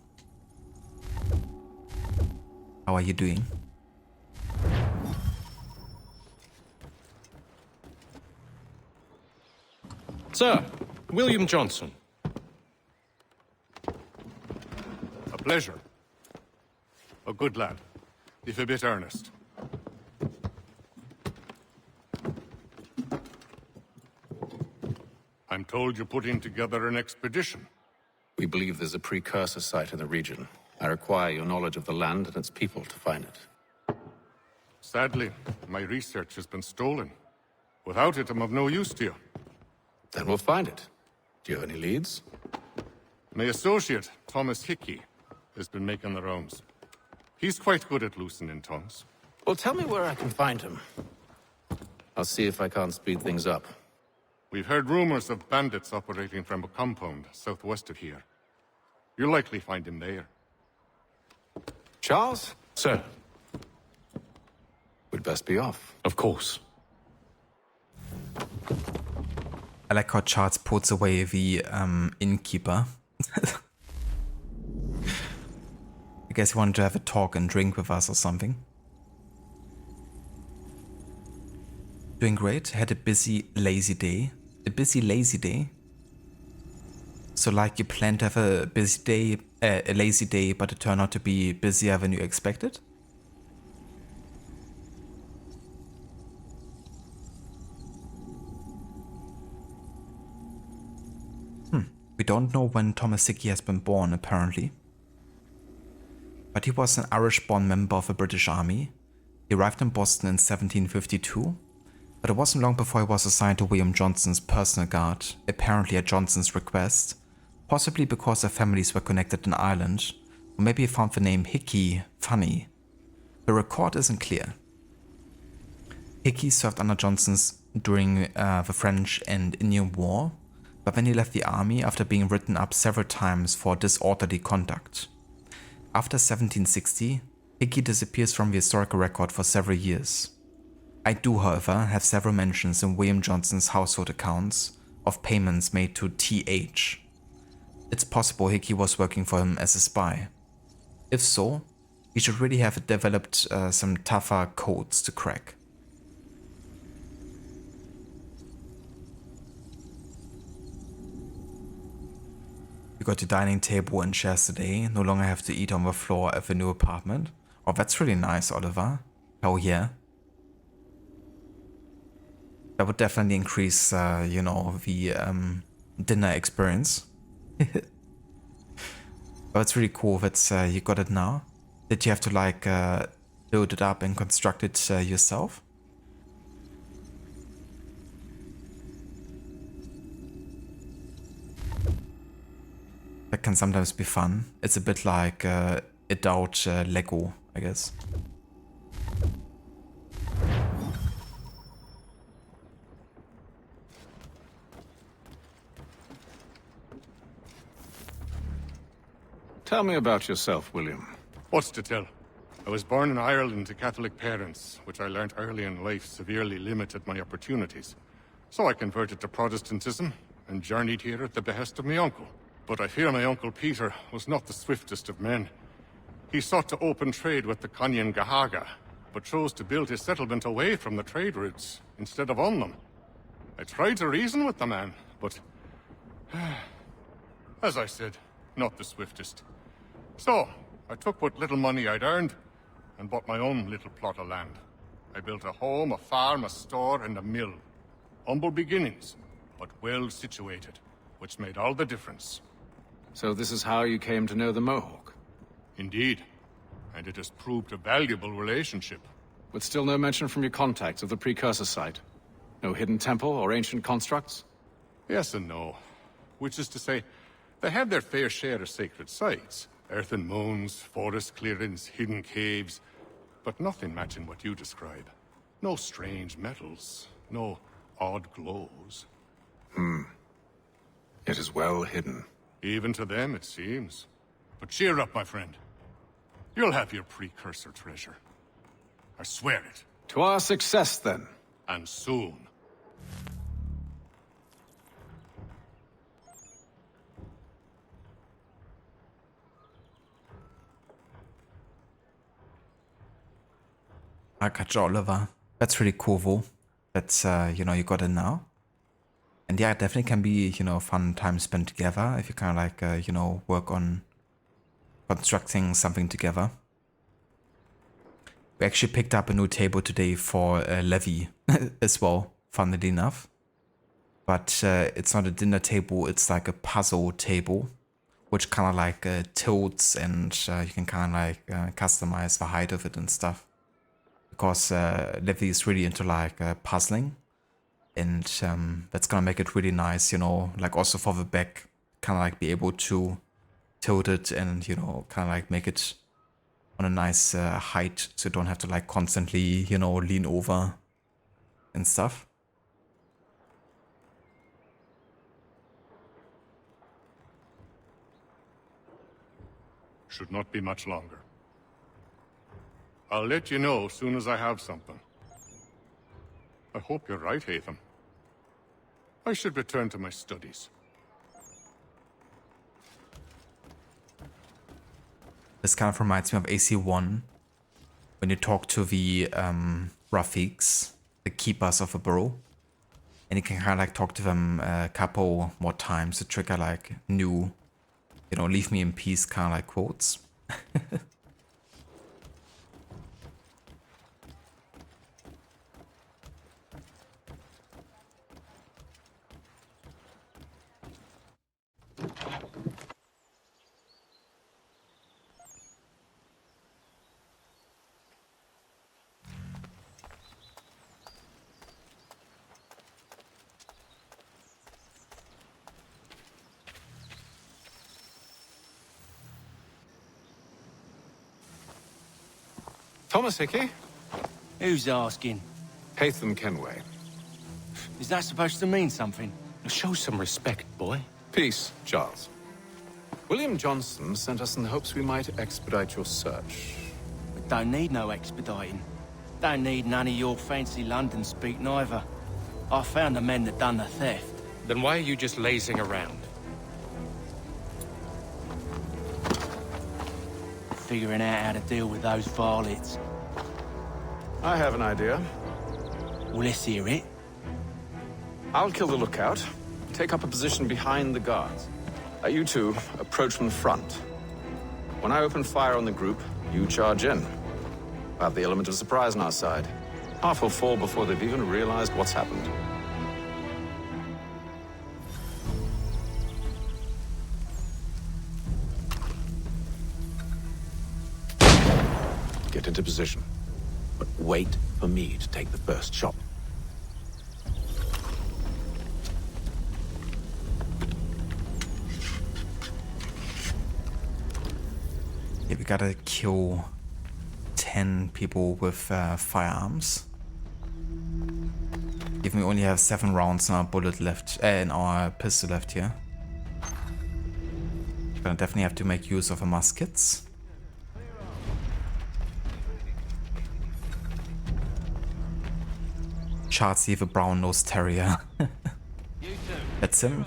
How are you doing? Sir, William Johnson. A pleasure. A good lad, if a bit earnest. I'm told you're putting together an expedition. We believe there's a precursor site in the region. I require your knowledge of the land and its people to find it. Sadly, my research has been stolen. Without it, I'm of no use to you. Then we'll find it. Do you have any leads? My associate, Thomas Hickey, has been making the rounds. He's quite good at loosening tongues. Well, tell me where I can find him. I'll see if I can't speed things up. We've heard rumors of bandits operating from a compound southwest of here. You'll likely find him there. Charles? Sir. We'd best be off. Of course. I like how Charles puts away the innkeeper. I guess he wanted to have a talk and drink with us or something. Doing great. Had a busy, lazy day. A busy, lazy day? So like you planned to have a busy day, a lazy day, but it turned out to be busier than you expected? We don't know when Thomas Hickey has been born, apparently. But he was an Irish-born member of the British Army. He arrived in Boston in 1752, but it wasn't long before he was assigned to William Johnson's personal guard, apparently at Johnson's request, possibly because their families were connected in Ireland, or maybe he found the name Hickey funny. The record isn't clear. Hickey served under Johnson's during the French and Indian War, but then he left the army after being written up several times for disorderly conduct. After 1760, Hickey disappears from the historical record for several years. I do, however, have several mentions in William Johnson's household accounts of payments made to T.H. It's possible Hickey was working for him as a spy. If so, he should really have developed some tougher codes to crack. You got your dining table and chairs today, no longer have to eat on the floor at the new apartment. Oh, that's really nice, Oliver. Oh yeah. That would definitely increase, you know, the dinner experience. But it's really cool that you got it now. Did you have to like build it up and construct it yourself? That can sometimes be fun. It's a bit like adult Lego, I guess. Tell me about yourself, William. What's to tell? I was born in Ireland to Catholic parents, which I learnt early in life severely limited my opportunities. So I converted to Protestantism and journeyed here at the behest of my uncle. But I fear my uncle Peter was not the swiftest of men. He sought to open trade with the Conyan Gahaga, but chose to build his settlement away from the trade routes instead of on them. I tried to reason with the man, but as I said, not the swiftest. So, I took what little money I'd earned and bought my own little plot of land. I built a home, a farm, a store, and a mill. Humble beginnings, but well situated, which made all the difference. So this is how you came to know the Mohawk? Indeed, and it has proved a valuable relationship. But still no mention from your contacts of the precursor site? No hidden temple or ancient constructs? Yes and no. Which is to say, they had their fair share of sacred sites. Earthen mounds, forest clearings, hidden caves. But nothing matching what you describe. No strange metals, no odd glows. It is well hidden. Even to them, it seems. But cheer up, my friend. You'll have your precursor treasure. I swear it. To our success, then. And soon. I catch Oliver. That's really cool, though. That's, you know, you got it now. And yeah, it definitely can be, you know, fun time spent together if you kind of like, you know, work on constructing something together. We actually picked up a new table today for Levy as well, funnily enough. But it's not a dinner table, it's like a puzzle table, which kind of like tilts, and you can kind of like customize the height of it and stuff. Because Levy is really into like puzzling, and that's gonna make it really nice, you know, like also for the back, kind of like be able to tilt it and, you know, kind of like make it on a nice height, so you don't have to like constantly, you know, lean over and stuff. Should not be much longer. I'll let you know as soon as I have something. I hope you're right, Hatham. I should return to my studies. This kind of reminds me of AC1, when you talk to the Rafiks, the keepers of a burrow, and you can kind of like talk to them a couple more times to trigger like new, you know, leave me in peace kind of like quotes. Thomas Hickey? Who's asking? Hatham Kenway. Is that supposed to mean something? Show some respect, boy. Peace, Charles. William Johnson sent us in the hopes we might expedite your search. We don't need no expediting. Don't need none of your fancy London speak neither. I found the men that done the theft. Then why are you just lazing around? Figuring out how to deal with those varlets. I have an idea. Well, let's hear it. I'll kill the lookout, take up a position behind the guards. You two approach from the front. When I open fire on the group, you charge in. We'll have the element of surprise on our side. Half will fall before they've even realized what's happened. Get into position, but wait for me to take the first shot. Yeah, we gotta kill 10 people with firearms. Even we only have 7 rounds in our bullet left, in our pistol left here. Gonna definitely have to make use of our muskets. Charlie the brown-nosed terrier. That's him.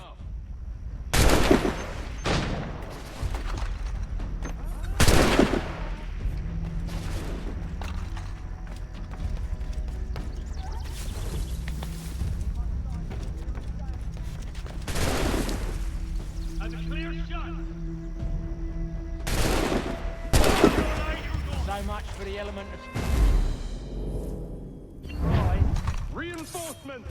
So much for the element of... Reinforcement!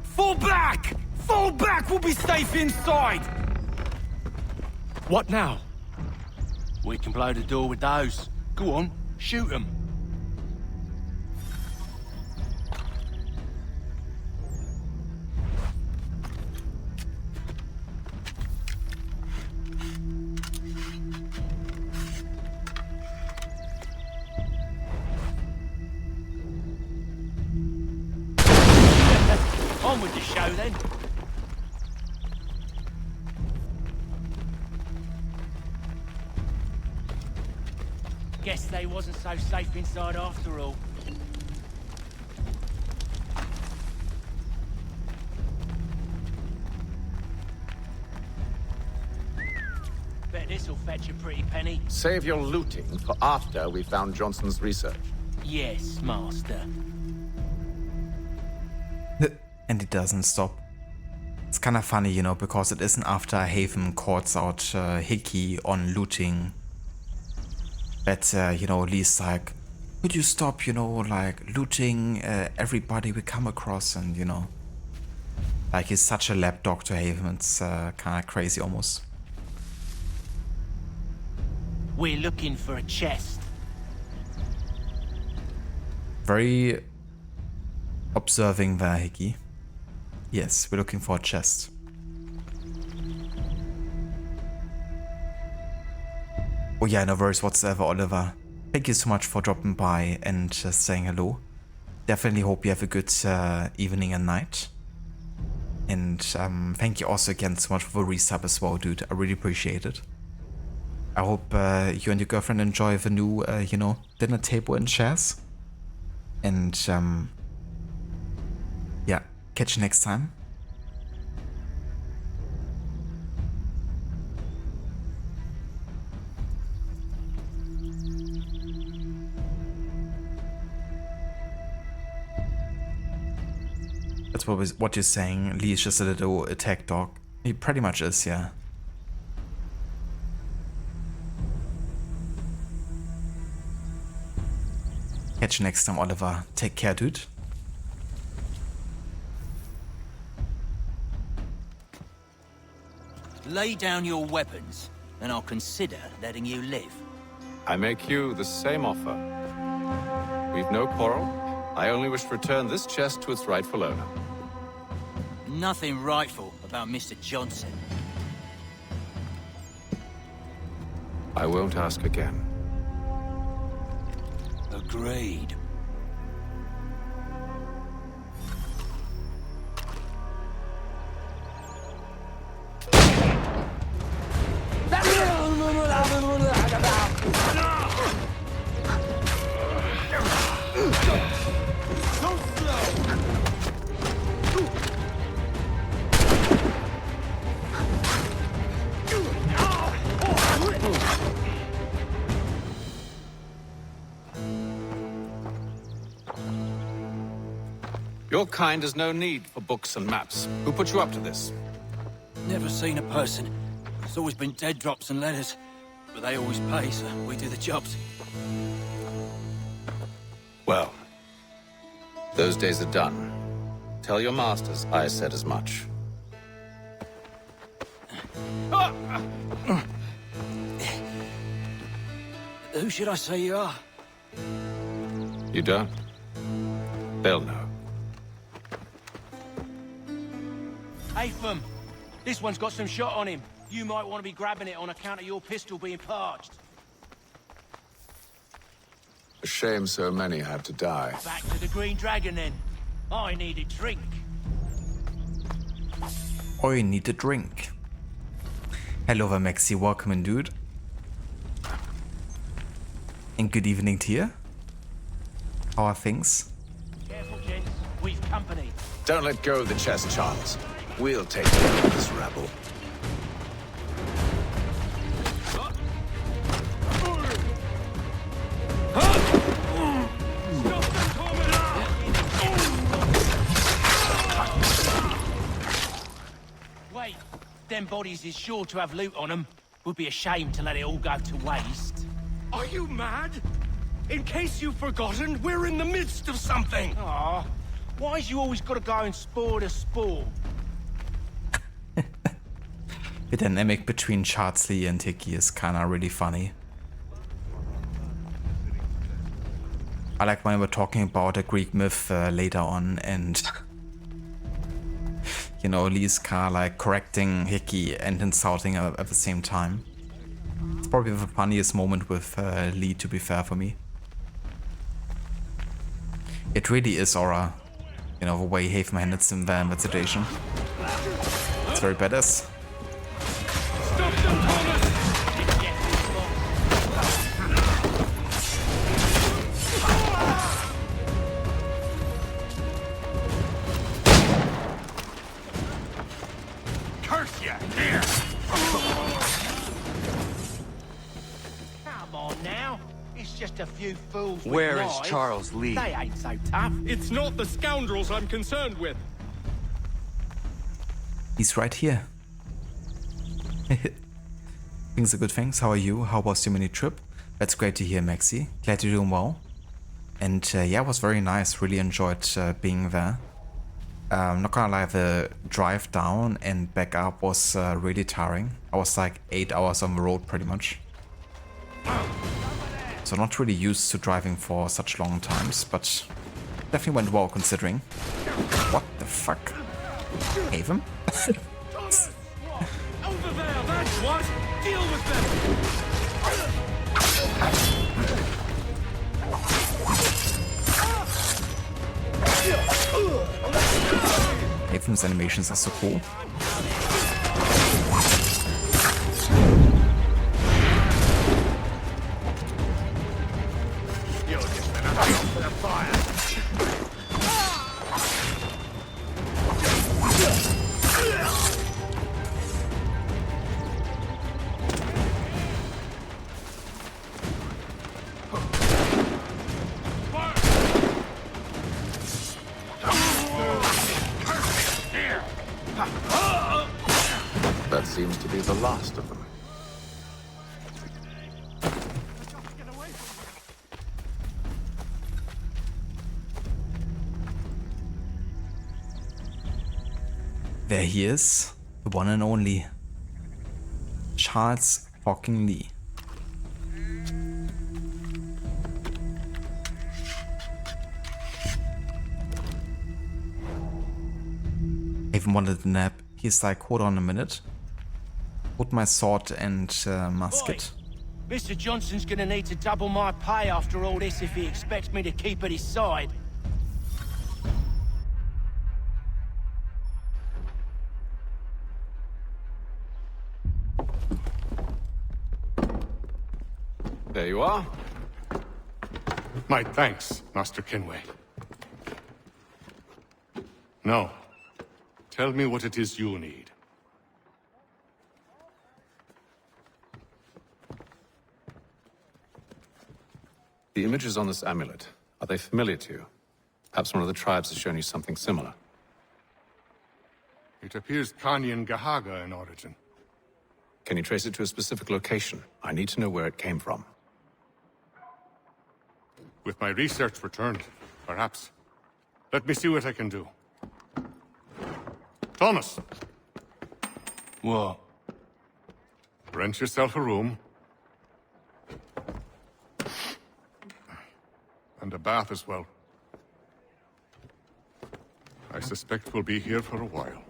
Fall back! Fall back! We'll be safe inside! What now? We can blow the door with those. Go on, shoot them. On with the show then. Guess they wasn't so safe inside after all. Bet this'll fetch a pretty penny. Save your looting for after we found Johnson's research. Yes, master. And it doesn't stop. It's kind of funny, you know, because it isn't after Haven calls out Hickey on looting that, you know, Lee's like, could you stop, you know, like looting everybody we come across, and, you know, like he's such a lapdog to Haven. It's kind of crazy almost. We're looking for a chest. Very observing there, Hickey. Yes, we're looking for a chest. Oh yeah, no worries whatsoever, Oliver. Thank you so much for dropping by and just saying hello. Definitely hope you have a good evening and night. And thank you also again so much for the resub as well, dude. I really appreciate it. I hope you and your girlfriend enjoy the new, you know, dinner table and chairs. And yeah, catch you next time. That's what you're saying. Lee is just a little attack dog. He pretty much is, yeah. Catch you next time, Oliver. Take care, dude. Lay down your weapons, and I'll consider letting you live. I make you the same offer. We've no quarrel. I only wish to return this chest to its rightful owner. Nothing rightful about Mr. Johnson. I won't ask again. Agreed. Your kind has no need for books and maps. Who put you up to this? Never seen a person. It's always been dead drops and letters. But they always pay, so we do the jobs. Well, those days are done. Tell your masters I said as much. Who should I say you are? You don't? They'll know. Atham, this one's got some shot on him. You might want to be grabbing it on account of your pistol being parched. A shame so many had to die. Back to the Green Dragon then. I need a drink. I need a drink. Hello there, Maxi. Welcome in, dude. And good evening to you. How are things? Careful, gents. We've company. Don't let go of the chest, Charles. We'll take care of this rabble. Wait, them bodies is sure to have loot on them. Would be a shame to let it all go to waste. Are you mad? In case you've forgotten, we're in the midst of something. Aw, why's you always gotta go and spore the spore? The dynamic between Lee and Hickey is kinda really funny. I like when we're talking about a Greek myth later on, and you know, Lee's kinda like correcting Hickey and insulting her at the same time. It's probably the funniest moment with Lee, to be fair, for me. It really is, Aura. You know, the way Haven handles in the investigation. It's very badass. Stop them, Thomas! Curse ya! Here! Come on now. It's just a few fools with Where is knives. Charles Lee? They ain't so tough. It's not the scoundrels I'm concerned with. He's right here. Things are good, thanks. How are you? How was your mini trip? That's great to hear, Maxi. Glad you're doing well. And yeah, it was very nice. Really enjoyed being there. Not gonna lie, the drive down and back up was really tiring. I was like 8 hours on the road pretty much. So not really used to driving for such long times, but definitely went well considering. What the fuck? Haven? Thomas! Over there, that's what! Deal with them! Haven's animations are so cool. You're just another for the fire. That seems to be the last of them. There he is, the one and only Charles fucking Lee. Haven wanted a nap. He's like, hold on a minute. Put my sword and musket. Mr. Johnson's gonna need to double my pay after all this if he expects me to keep at his side. There you are. My thanks, Master Kenway. Now, tell me what it is you need. The images on this amulet, are they familiar to you? Perhaps one of the tribes has shown you something similar. It appears Kanyan Gahaga in origin. Can you trace it to a specific location? I need to know where it came from. With my research returned, perhaps. Let me see what I can do. Thomas! What? Rent yourself a room. And a bath as well. I suspect we'll be here for a while.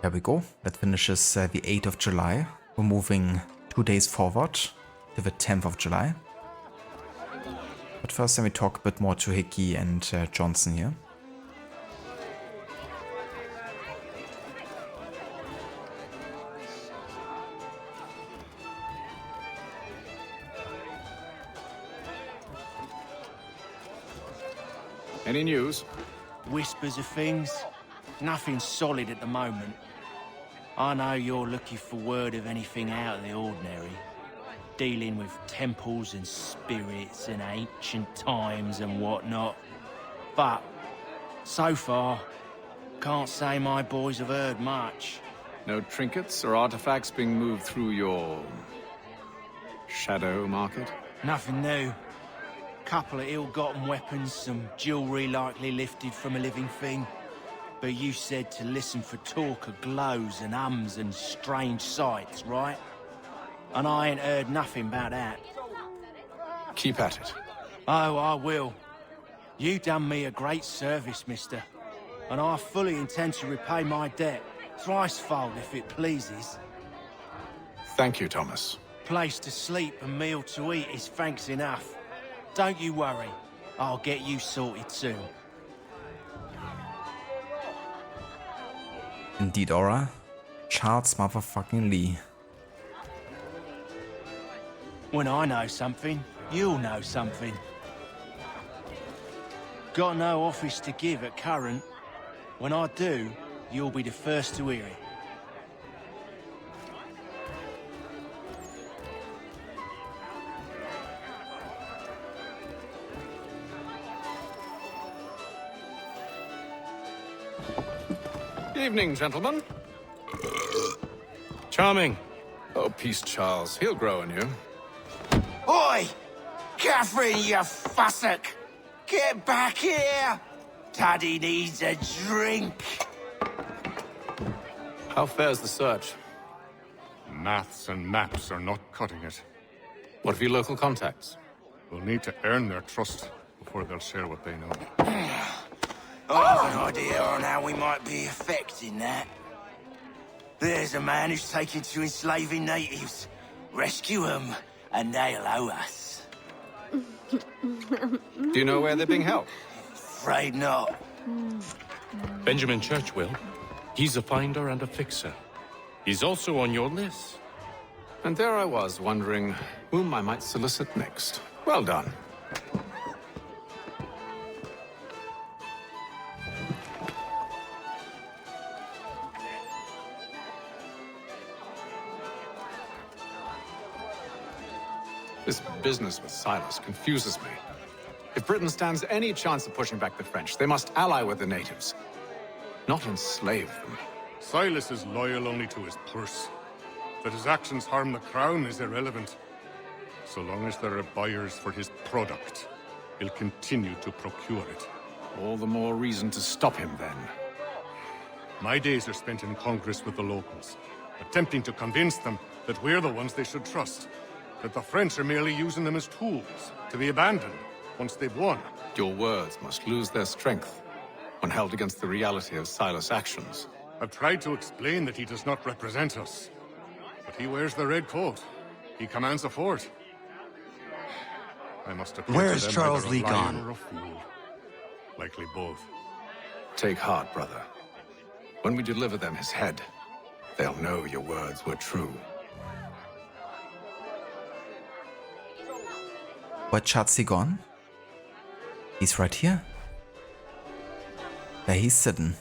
There we go. That finishes the 8th of July. We're moving 2 days forward to the 10th of July. But first let me talk a bit more to Hickey and Johnson here. Any news? Whispers of things. Nothing solid at the moment. I know you're looking for word of anything out of the ordinary. Dealing with temples and spirits and ancient times and whatnot. But, so far, can't say my boys have heard much. No trinkets or artifacts being moved through your... shadow market? Nothing new. Couple of ill-gotten weapons, some jewelry likely lifted from a living thing. But you said to listen for talk of glows and ums and strange sights, right? And I ain't heard nothing about that. Keep at it. Oh, I will. You done me a great service, mister. And I fully intend to repay my debt. Thricefold, if it pleases. Thank you, Thomas. Place to sleep and meal to eat is thanks enough. Don't you worry. I'll get you sorted soon. Indeed, Aura. Charles motherfucking Lee. When I know something, you'll know something. Got no office to give at current. When I do, you'll be the first to hear it. Evening, gentlemen. Charming. Oh, peace, Charles. He'll grow on you. Oi! Catherine, you fussock! Get back here! Taddy needs a drink. How fares the search? Maths and maps are not cutting it. What of your local contacts? We'll need to earn their trust before they'll share what they know. I have an idea on how we might be affecting that. There's a man who's taken to enslaving natives. Rescue them, and they'll owe us. Do you know where they're being held? Afraid not. Benjamin Church will. He's a finder and a fixer. He's also on your list. And there I was, wondering whom I might solicit next. Well done. This business with Silas confuses me. If Britain stands any chance of pushing back the French, they must ally with the natives, not enslave them. Silas is loyal only to his purse. That his actions harm the crown is irrelevant. So long as there are buyers for his product, he'll continue to procure it. All the more reason to stop him, then. My days are spent in Congress with the locals, attempting to convince them that we're the ones they should trust. That the French are merely using them as tools, to be abandoned once they've won. Your words must lose their strength when held against the reality of Silas' actions. I've tried to explain that he does not represent us. But he wears the red coat. He commands a fort. I must appear Where to is them Charles either a Lee liar gone? or a fool. Likely both. Take heart, brother. When we deliver them his head, they'll know your words were true. Where Charles he gone? He's right here. There he's sitting.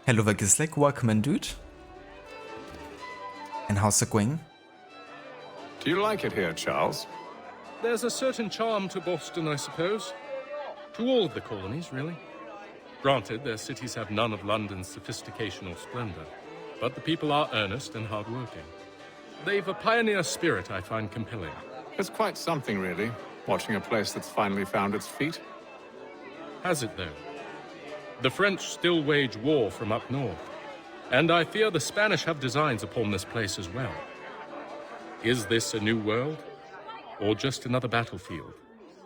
Hello, Vagislik. Welcome in, dude. And how's it going? Do you like it here, Charles? There's a certain charm to Boston, I suppose. To all of the colonies, really. Granted, their cities have none of London's sophistication or splendor, but the people are earnest and hardworking. They've a pioneer spirit I find compelling. It's quite something, really, watching a place that's finally found its feet. Has it, though? The French still wage war from up north, and I fear the Spanish have designs upon this place as well. Is this a new world, or just another battlefield?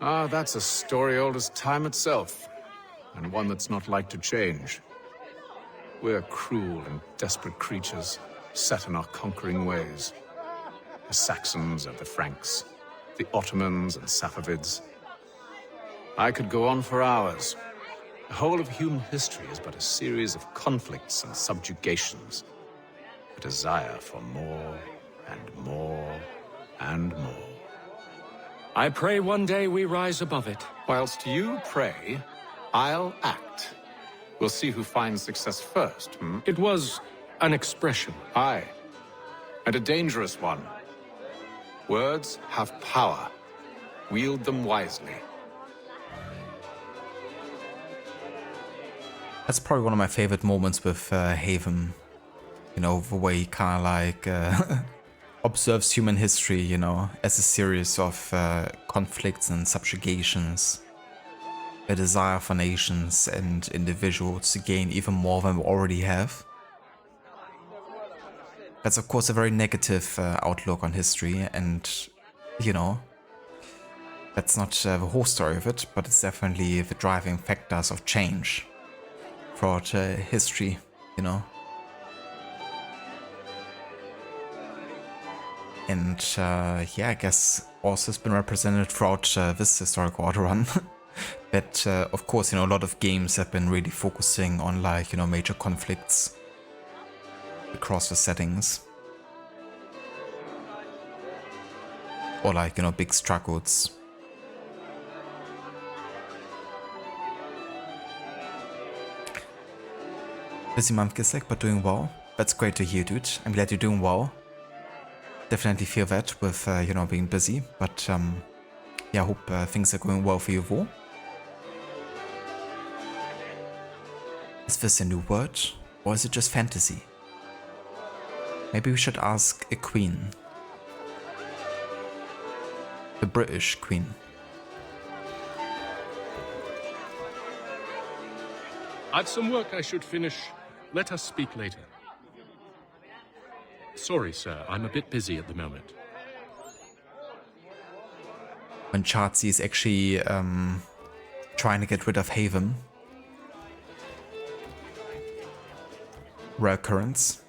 Ah, that's a story old as time itself, and one that's not like to change. We're cruel and desperate creatures, set in our conquering ways. The Saxons and the Franks, the Ottomans and Safavids. I could go on for hours. The whole of human history is but a series of conflicts and subjugations. A desire for more and more and more. I pray one day we rise above it. Whilst you pray, I'll act. We'll see who finds success first, hmm? It was an expression. Aye, and a dangerous one. Words have power. Wield them wisely. That's probably one of my favorite moments with Haven. You know, the way he kind of like observes human history, you know, as a series of conflicts and subjugations. A desire for nations and individuals to gain even more than we already have. That's of course a very negative outlook on history, and, you know, That's not the whole story of it, but it's definitely the driving factors of change throughout history, you know. And yeah, I guess also has been represented throughout this historical order run. But of course, you know, a lot of games have been really focusing on, like, you know, major conflicts across the settings. Or, like, you know, big struggles. Busy month, Gisek, but doing well. That's great to hear, dude. I'm glad you're doing well. Definitely feel that with, you know, being busy. But, yeah, I hope things are going well for you, Vo. Is this a new word? Or is it just fantasy? Maybe we should ask a queen. The British queen. I've some work I should finish. Let us speak later. Sorry, sir. I'm a bit busy at the moment. When Chartsy is actually trying to get rid of Haven. Rare occurrence.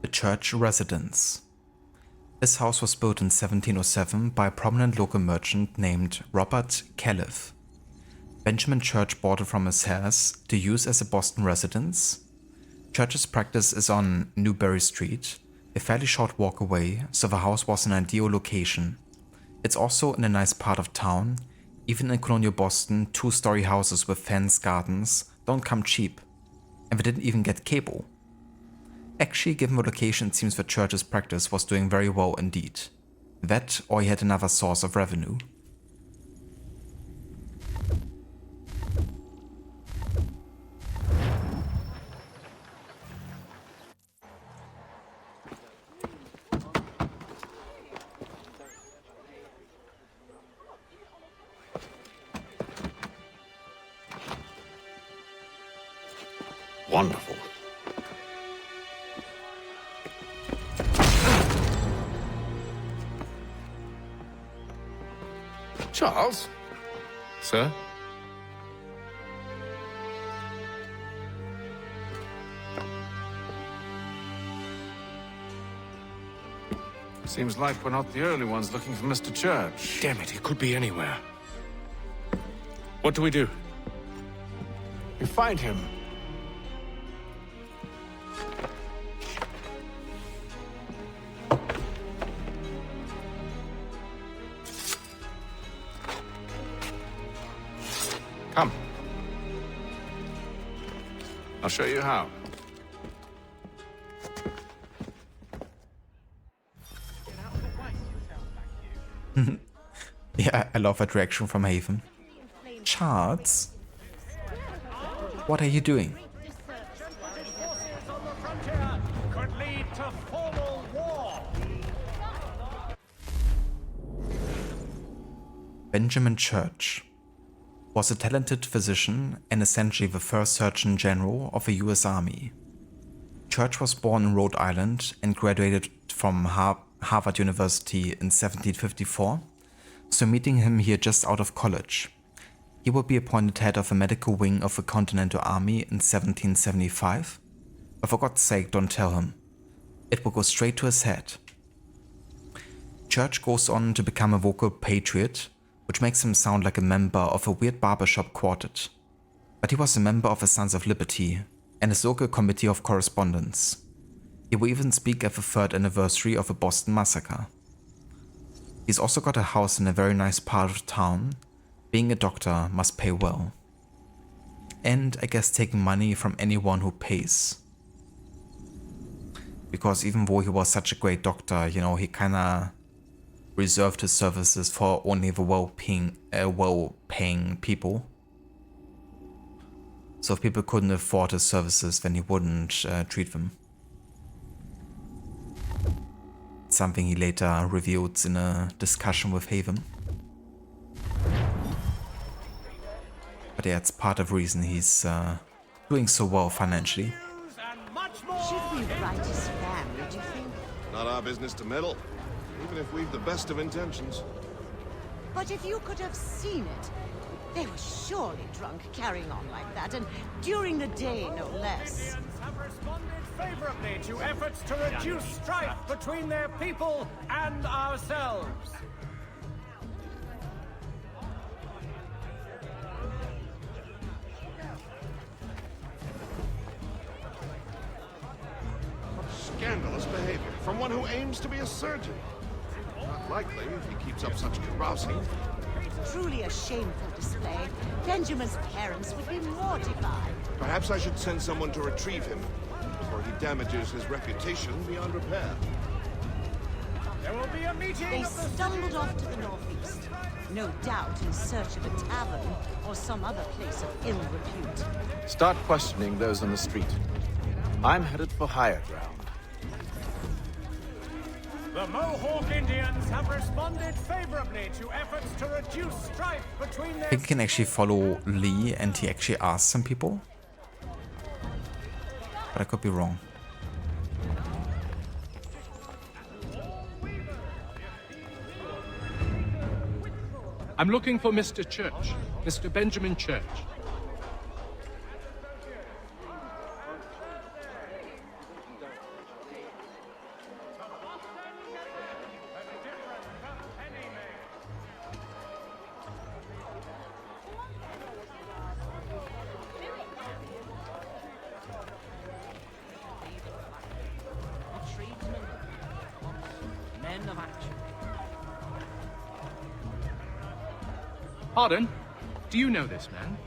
The church residence. This house was built in 1707 by a prominent local merchant named Robert Califf. Benjamin Church bought it from his heirs to use as a Boston residence. Church's practice is on Newbury Street, a fairly short walk away, so the house was an ideal location. It's also in a nice part of town. Even in colonial Boston, two-story houses with fenced gardens don't come cheap. And they didn't even get cable. Actually, given the location, it seems that Church's practice was doing very well indeed. That, or he had another source of revenue. Wonderful. Charles? Sir? Seems like we're not the only ones looking for Mr. Church. Damn it, he could be anywhere. What do we do? You find him. Come. I'll show you how. Yeah, I love that reaction from Haven. Charles? What are you doing? Could lead to formal war. Benjamin Church was a talented physician and essentially the first Surgeon General of the US Army. Church was born in Rhode Island and graduated from Harvard University in 1754, so meeting him here just out of college. He would be appointed head of the medical wing of the Continental Army in 1775. But for God's sake, don't tell him. It will go straight to his head. Church goes on to become a vocal patriot, which makes him sound like a member of a weird barbershop quartet. But he was a member of the Sons of Liberty and his local committee of correspondence. He will even speak at the 3rd anniversary of the Boston Massacre. He's also got a house in a very nice part of town. Being a doctor must pay well. And I guess taking money from anyone who pays. Because even though he was such a great doctor, you know, he kinda reserved his services for only the well-paying people. So if people couldn't afford his services, then he wouldn't treat them. Something he later revealed in a discussion with Haven. But yeah, it's part of the reason he's doing so well financially. Should we write his family, do you think? Not our business to meddle, even if we've the best of intentions. But if you could have seen it, they were surely drunk carrying on like that, and during the day, no less. Have responded favorably to efforts to reduce strife between their people and ourselves. Scandalous behavior from one who aims to be a surgeon. Not likely if he keeps up such carousing. Truly a shameful display. Benjamin's parents would be mortified. Perhaps I should send someone to retrieve him before he damages his reputation beyond repair. There will be a meeting. They stumbled off to the northeast, no doubt in search of a tavern or some other place of ill repute. Start questioning those on the street. I'm headed for higher ground. The Mohawk Indians have responded favorably to efforts to reduce strife between I their... think you can actually follow Lee and he actually asks some people. But I could be wrong. I'm looking for Mr. Church, Mr. Benjamin Church. Men of action. Pardon? Do you know this man?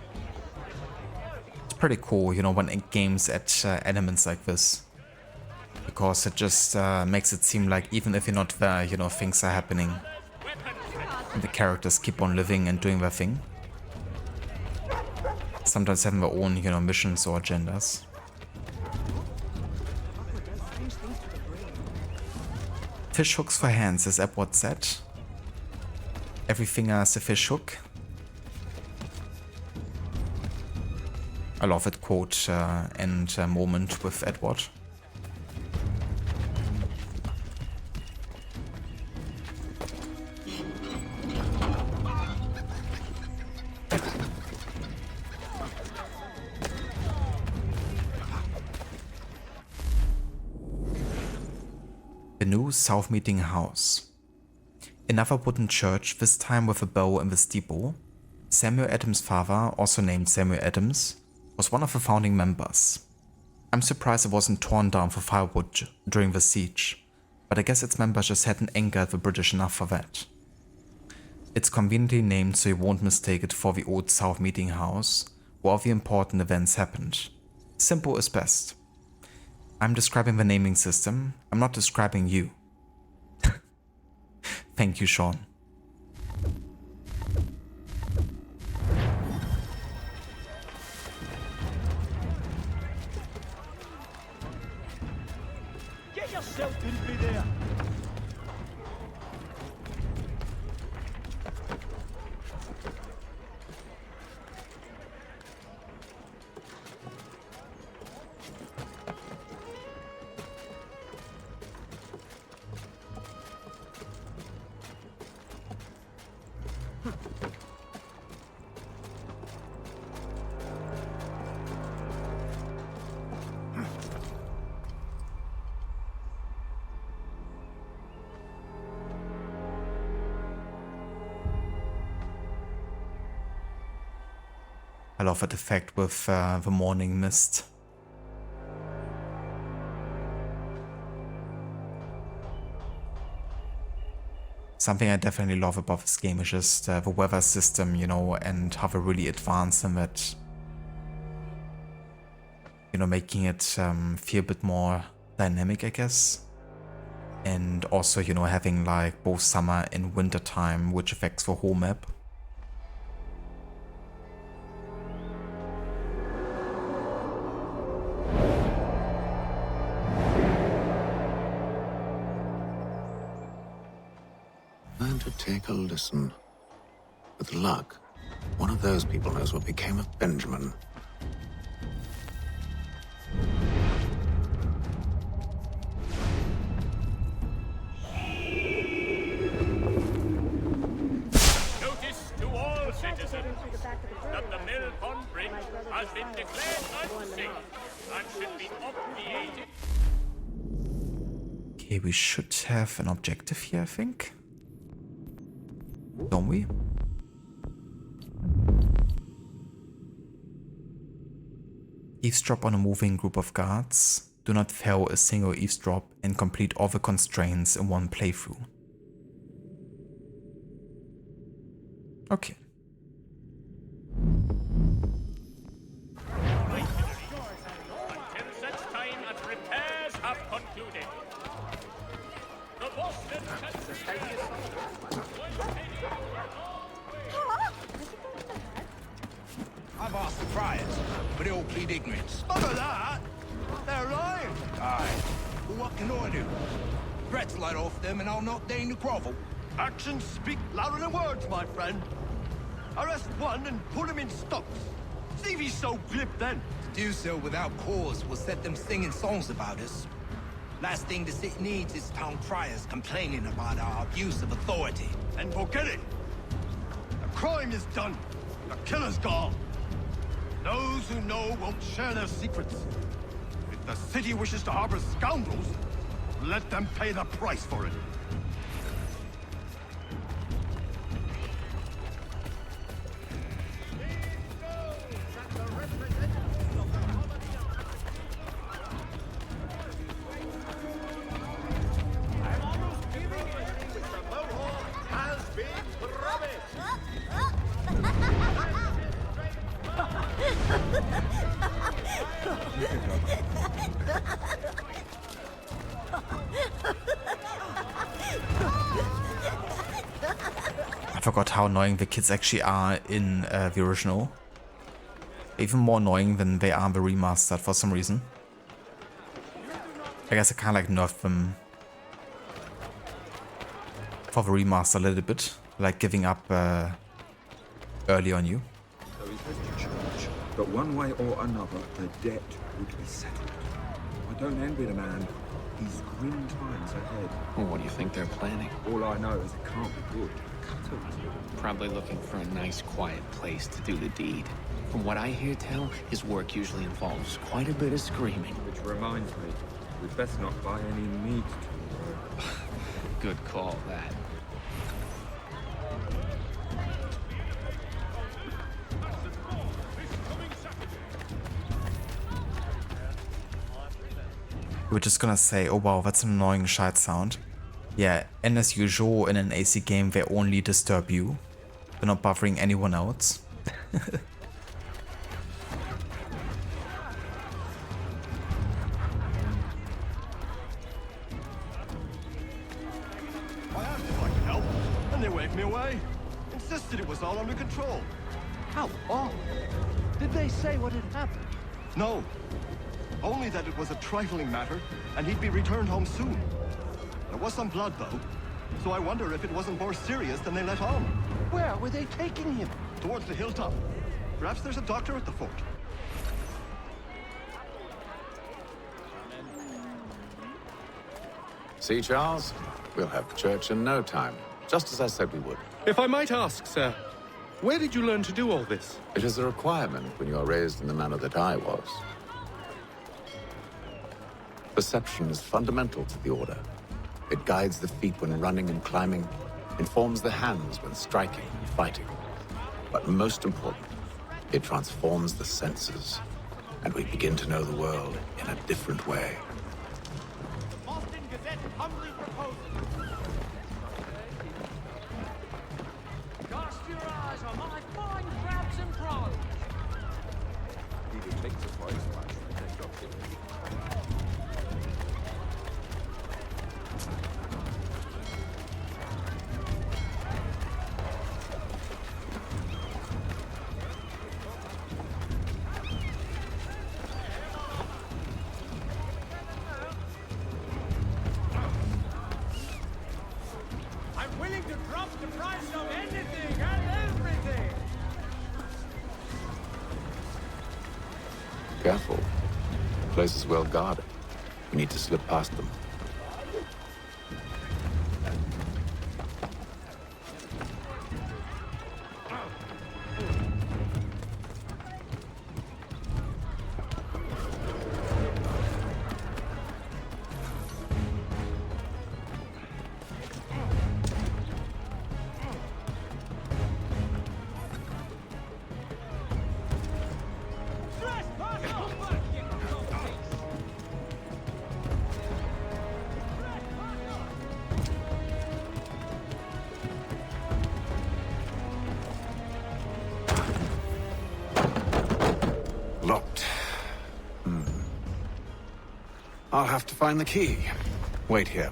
It's pretty cool, you know, when games add elements like this. Because it just makes it seem like even if you're not there, you know, things are happening. And the characters keep on living and doing their thing. Sometimes having their own, you know, missions or agendas. Fish hooks for hands, as Edward said. Every finger is a fish hook. I love that quote and moment with Edward. The new South Meeting House. Another wooden church, this time with a bell in the steeple. Samuel Adams' father, also named Samuel Adams, was one of the founding members. I'm surprised it wasn't torn down for firewood during the siege, but I guess its members just hadn't angered the British enough for that. It's conveniently named so you won't mistake it for the old South Meeting House, where all the important events happened. Simple is best. I'm describing the naming system, I'm not describing you. Thank you, Sean. Get yourself in there. I love that effect with the morning mist. Something I definitely love about this game is just the weather system, you know, and how they really advance in that, you know, making it feel a bit more dynamic, I guess. And also, you know, having like both summer and winter time, which affects the whole map. Learn to take a listen. With luck, one of those people knows what became of Benjamin. Notice to all citizens that the mill pond bridge has been declared unsafe and should be obviated. Okay, we should have an objective here, I think. Don't we? Eavesdrop on a moving group of guards. Do not fail a single eavesdrop and complete all the constraints in one playthrough. Okay. Until such time as repairs have concluded. The Boston I've asked the friars, but they all plead ignorance. None of that! They're lying! Aye. Well, what can I do? Threats light off them and I'll not deign to grovel. Actions speak louder than words, my friend. Arrest one and put him in stocks. See if he's so glib then. To do so without cause will set them singing songs about us. Last thing the city needs is town criers complaining about our abuse of authority. And forget it. The crime is done. The killer's gone. Those who know won't share their secrets. If the city wishes to harbor scoundrels, let them pay the price for it. I forgot how annoying the kids actually are in the original. Even more annoying than they are in the remastered for some reason. I guess I kind of like nerfed them for the remaster a little bit, like giving up early on you. So he goes to church, but one way or another, the debt would be settled. I don't envy the man. He's grim times ahead. Well, what do you think they're planning? All I know is it can't be good. Probably looking for a nice, quiet place to do the deed. From what I hear tell, his work usually involves quite a bit of screaming. Which reminds me, we'd best not buy any meat tomorrow. Good call, that. We're just gonna say, oh wow, that's an annoying shite sound. Yeah, and as usual in an AC game, they only disturb you. They're not bothering anyone else. I asked if I could help, and they waved me away. Insisted it was all under control. How odd. Did they say what had happened? No. Only that it was a trifling matter, and he'd be returned home soon. There was some blood, though, so I wonder if it wasn't more serious than they let on. Where were they taking him? Towards the hilltop. Perhaps there's a doctor at the fort. See, Charles? We'll have church in no time, just as I said we would. If I might ask, sir, where did you learn to do all this? It is a requirement when you are raised in the manner that I was. Perception is fundamental to the Order. It guides the feet when running and climbing, informs the hands when striking and fighting. But most important, It transforms the senses, and we begin to know the world in a different way. Boston Gazette humbly proposes. Cast your eyes on my fine crabs and prawns. I'm willing to drop the price of anything and everything. Careful. The place is well guarded. We need to slip past them. Locked. I'll have to find the key. Wait here.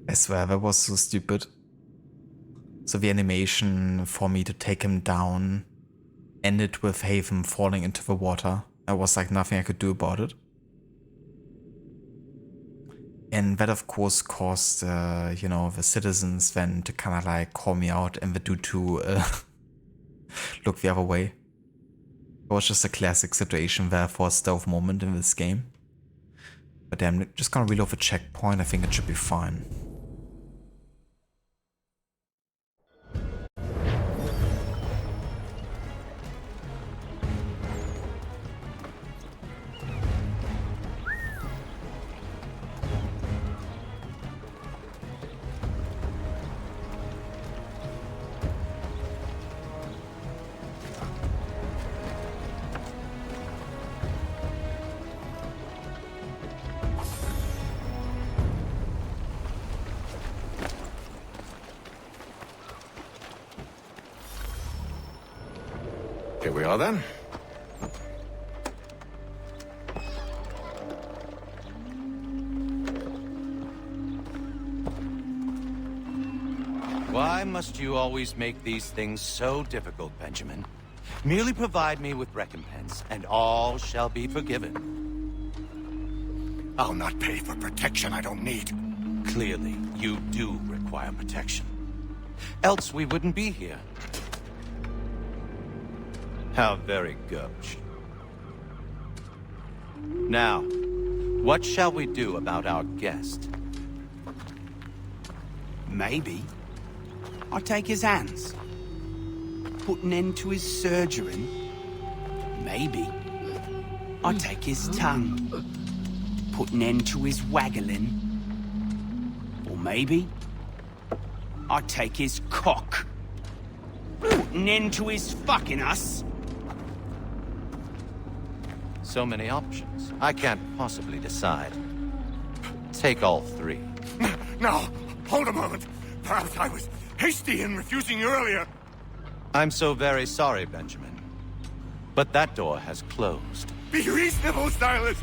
I swear, that was so stupid. So the animation for me to take him down ended with Haven falling into the water. There was like nothing I could do about it. And that of course caused, you know, the citizens then to kind of like call me out and the dude to look the other way. It was just a classic situation there for a stealth moment in this game. But yeah, I'm just gonna reload the checkpoint. I think it should be fine. Here we are then. Why must you always make these things so difficult, Benjamin? Merely provide me with recompense, and all shall be forgiven. I'll not pay for protection I don't need. Clearly, you do require protection. Else we wouldn't be here. How very gauche. Now, what shall we do about our guest? Maybe I'll take his hands. Put an end to his surgery. Maybe I'll take his tongue. Put an end to his waggling. Or maybe I'll take his cock. Put an end to his fucking us. So many options. I can't possibly decide. Take all three. Now, hold a moment. Perhaps I was hasty in refusing you earlier. I'm so very sorry, Benjamin. But that door has closed. Be reasonable, Silas!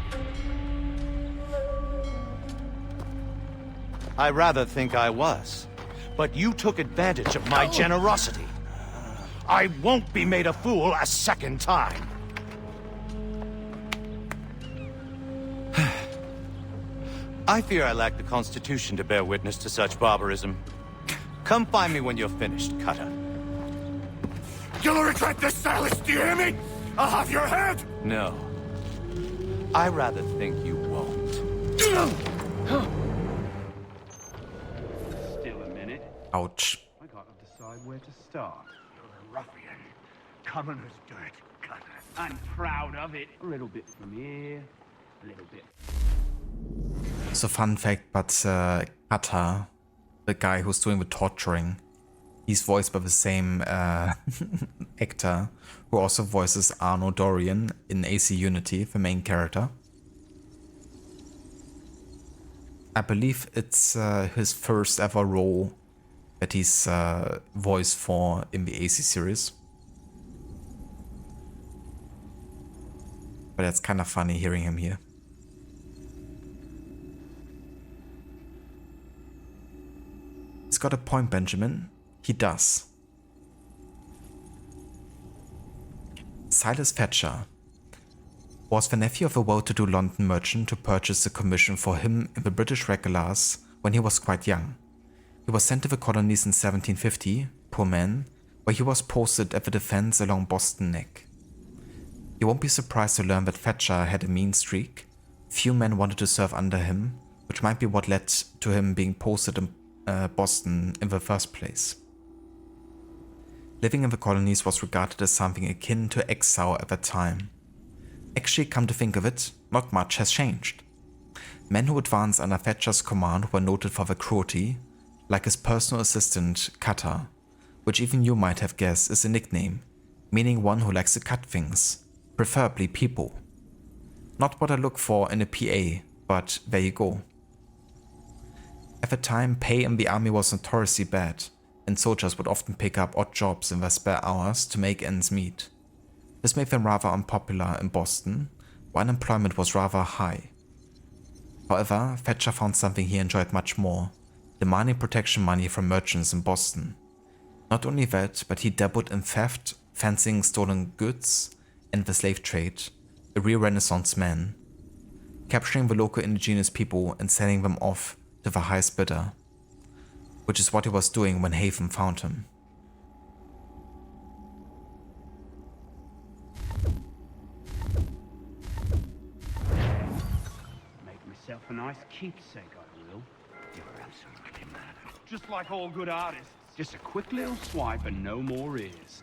I rather think I was. But you took advantage of my generosity. I won't be made a fool a second time. I fear I lack the constitution to bear witness to such barbarism. Come find me when you're finished, Cutter. You'll regret this, Silas, do you hear me? I'll have your head! No. I rather think you won't. Still a minute. Ouch. I gotta decide where to start. You're a ruffian. Commoner's dirt, Cutter. I'm proud of it. A little bit from here, a little bit. So fun fact, but Kata, the guy who's doing the torturing, he's voiced by the same actor who also voices Arno Dorian in AC Unity, the main character. I believe it's his first ever role that he's voiced for in the AC series. But it's kind of funny hearing him here. He's got a point, Benjamin. He does. Silas Fetcher was the nephew of a well-to-do London merchant who purchased a commission for him in the British regulars when he was quite young. He was sent to the colonies in 1750, poor man, where he was posted at the defense along Boston Neck. You won't be surprised to learn that Fetcher had a mean streak. Few men wanted to serve under him, which might be what led to him being posted in Boston in the first place. Living in the colonies was regarded as something akin to exile at that time. Actually, come to think of it, not much has changed. Men who advanced under Fetcher's command were noted for their cruelty, like his personal assistant, Cutter, which even you might have guessed is a nickname, meaning one who likes to cut things, preferably people. Not what I look for in a PA, but there you go. At the time, pay in the army was notoriously bad, and soldiers would often pick up odd jobs in their spare hours to make ends meet. This made them rather unpopular in Boston, where unemployment was rather high. However, Fetcher found something he enjoyed much more, demanding protection money from merchants in Boston. Not only that, but he dabbled in theft, fencing stolen goods, and the slave trade, a real Renaissance man, capturing the local indigenous people and selling them off to the highest bidder, which is what he was doing when Haven found him. Make myself a nice keepsake, I will. You're absolutely mad. Just like all good artists. Just a quick little swipe and no more ears.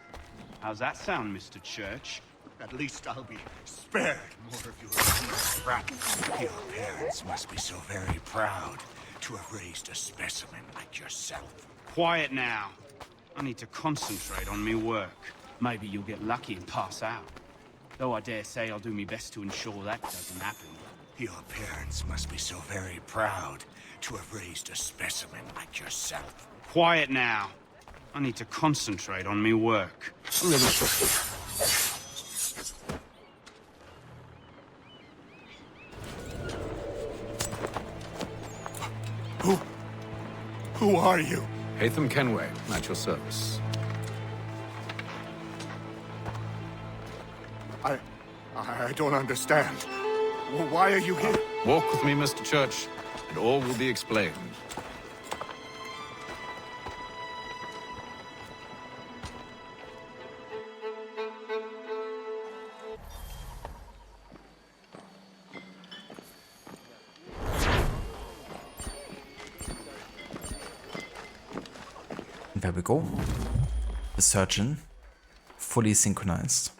How's that sound, Mr. Church? At least I'll be spared more of your abuse. Your parents must be so very proud to have raised a specimen like yourself. Quiet now. I need to concentrate on me work. Maybe you'll get lucky and pass out. Though I dare say I'll do my best to ensure that doesn't happen. Your parents must be so very proud to have raised a specimen like yourself. Quiet now. I need to concentrate on me work. A little... Who are you? Hatham Kenway, at your service. I don't understand. Why are you here? Walk with me, Mr. Church, and all will be explained. There we go. The surgeon, fully synchronized.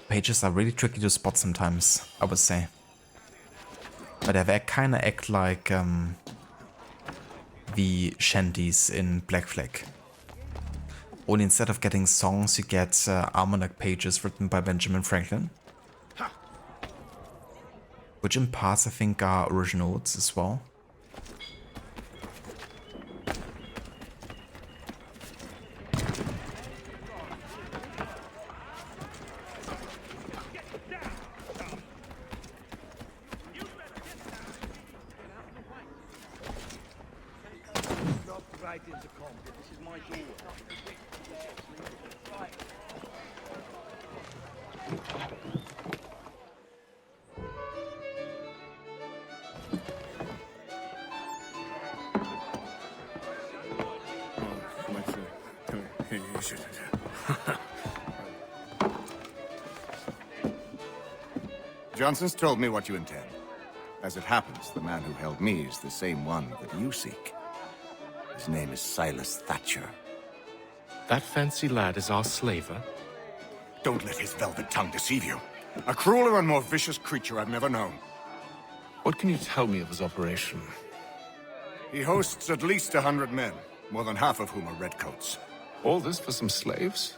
Pages are really tricky to spot sometimes, I would say. But they kinda act like the shanties in Black Flag. Only instead of getting songs, you get almanac pages written by Benjamin Franklin. Which in parts I think are originals as well. Johnson's told me what you intend. As it happens, the man who held me is the same one that you seek. His name is Silas Thatcher. That fancy lad is our slaver? Don't let his velvet tongue deceive you. A crueler and more vicious creature I've never known. What can you tell me of his operation? He hosts at least 100 men, more than half of whom are redcoats. All this for some slaves?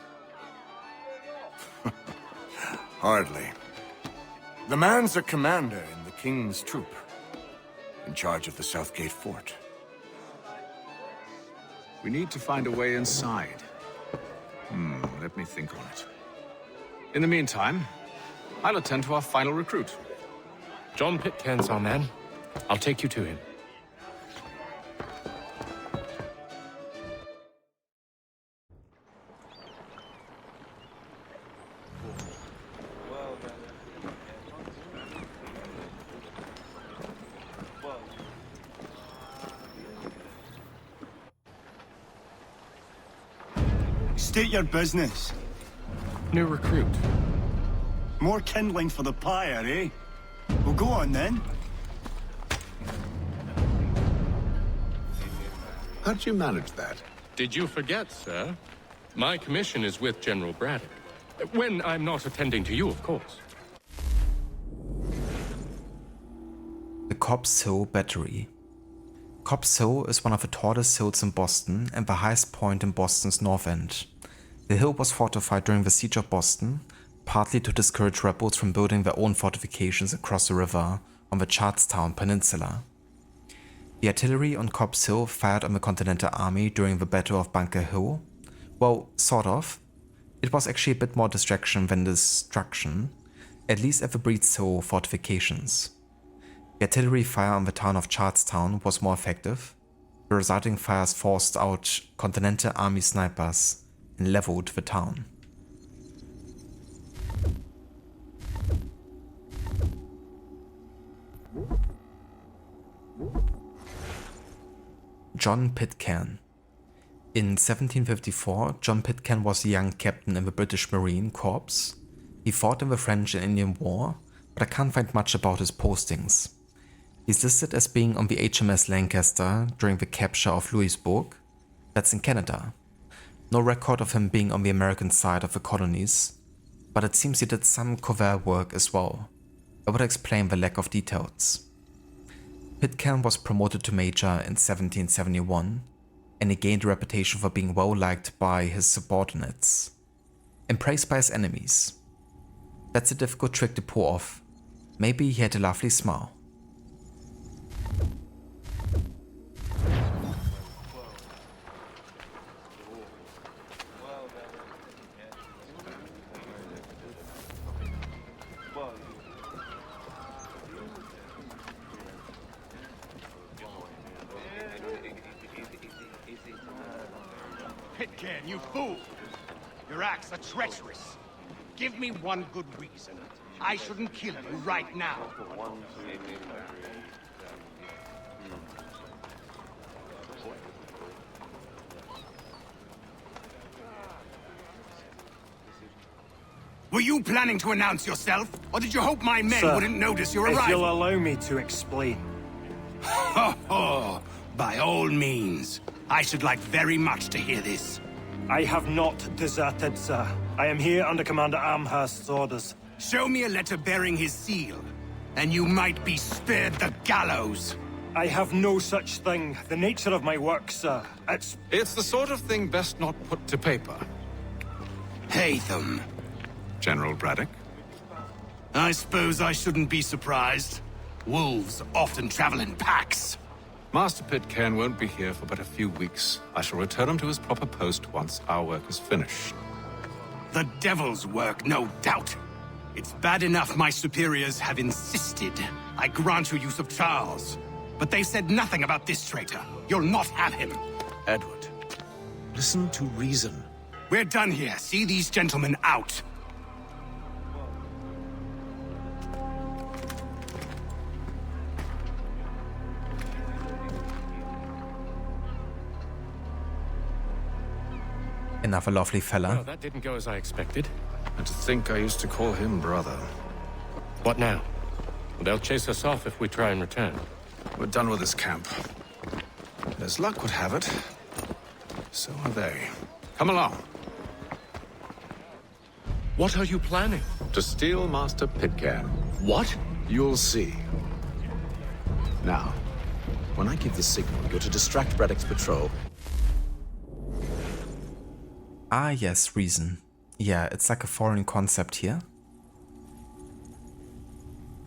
Hardly. The man's a commander in the King's troop, in charge of the Southgate fort. We need to find a way inside. Let me think on it. In the meantime, I'll attend to our final recruit. John Pitcairn's our man. I'll take you to him. State your business. New recruit. More kindling for the pyre, eh? Well, go on then. How did you manage that? Did you forget, sir? My commission is with General Braddock. When I'm not attending to you, of course. The Cobb's Hill Battery. Cobb's Hill is one of the tallest hills in Boston and the highest point in Boston's north end. The hill was fortified during the Siege of Boston, partly to discourage rebels from building their own fortifications across the river on the Charlestown Peninsula. The artillery on Cobb's Hill fired on the Continental Army during the Battle of Bunker Hill. Well, sort of. It was actually a bit more distraction than destruction, at least at the Breed's Hill fortifications. The artillery fire on the town of Charlestown was more effective. The resulting fires forced out Continental Army snipers and leveled the town. John Pitcairn. In 1754, John Pitcairn was a young captain in the British Marine Corps. He fought in the French and Indian War, but I can't find much about his postings. He's listed as being on the HMS Lancaster during the capture of Louisbourg. That's in Canada. No record of him being on the American side of the colonies, but it seems he did some covert work as well. I would explain the lack of details. Pitcairn was promoted to major in 1771, and he gained a reputation for being well liked by his subordinates and praised by his enemies. That's a difficult trick to pull off. Maybe he had a lovely smile. Pitcairn, you fool! Your acts are treacherous. Give me one good reason. I shouldn't kill you right now. Were you planning to announce yourself, or did you hope my men wouldn't notice your arrival? If you'll allow me to explain. Ho ho! By all means. I should like very much to hear this. I have not deserted, sir. I am here under Commander Amherst's orders. Show me a letter bearing his seal, and you might be spared the gallows. I have no such thing. The nature of my work, sir, It's the sort of thing best not put to paper. Haytham. General Braddock? I suppose I shouldn't be surprised. Wolves often travel in packs. Master Pitcairn won't be here for but a few weeks. I shall return him to his proper post once our work is finished. The devil's work, no doubt. It's bad enough my superiors have insisted I grant you use of Charles. But they've said nothing about this traitor. You'll not have him. Edward, Listen to reason. We're done here. See these gentlemen out. Another lovely fella. Well, that didn't go as I expected. And to think I used to call him brother. What now? They'll chase us off if we try and return. We're done with this camp. As luck would have it, so are they. Come along. What are you planning? To steal Master Pitcairn. What? You'll see. Now, when I give the signal, you're to distract Braddock's patrol. Ah yes, reason. Yeah, it's like a foreign concept here.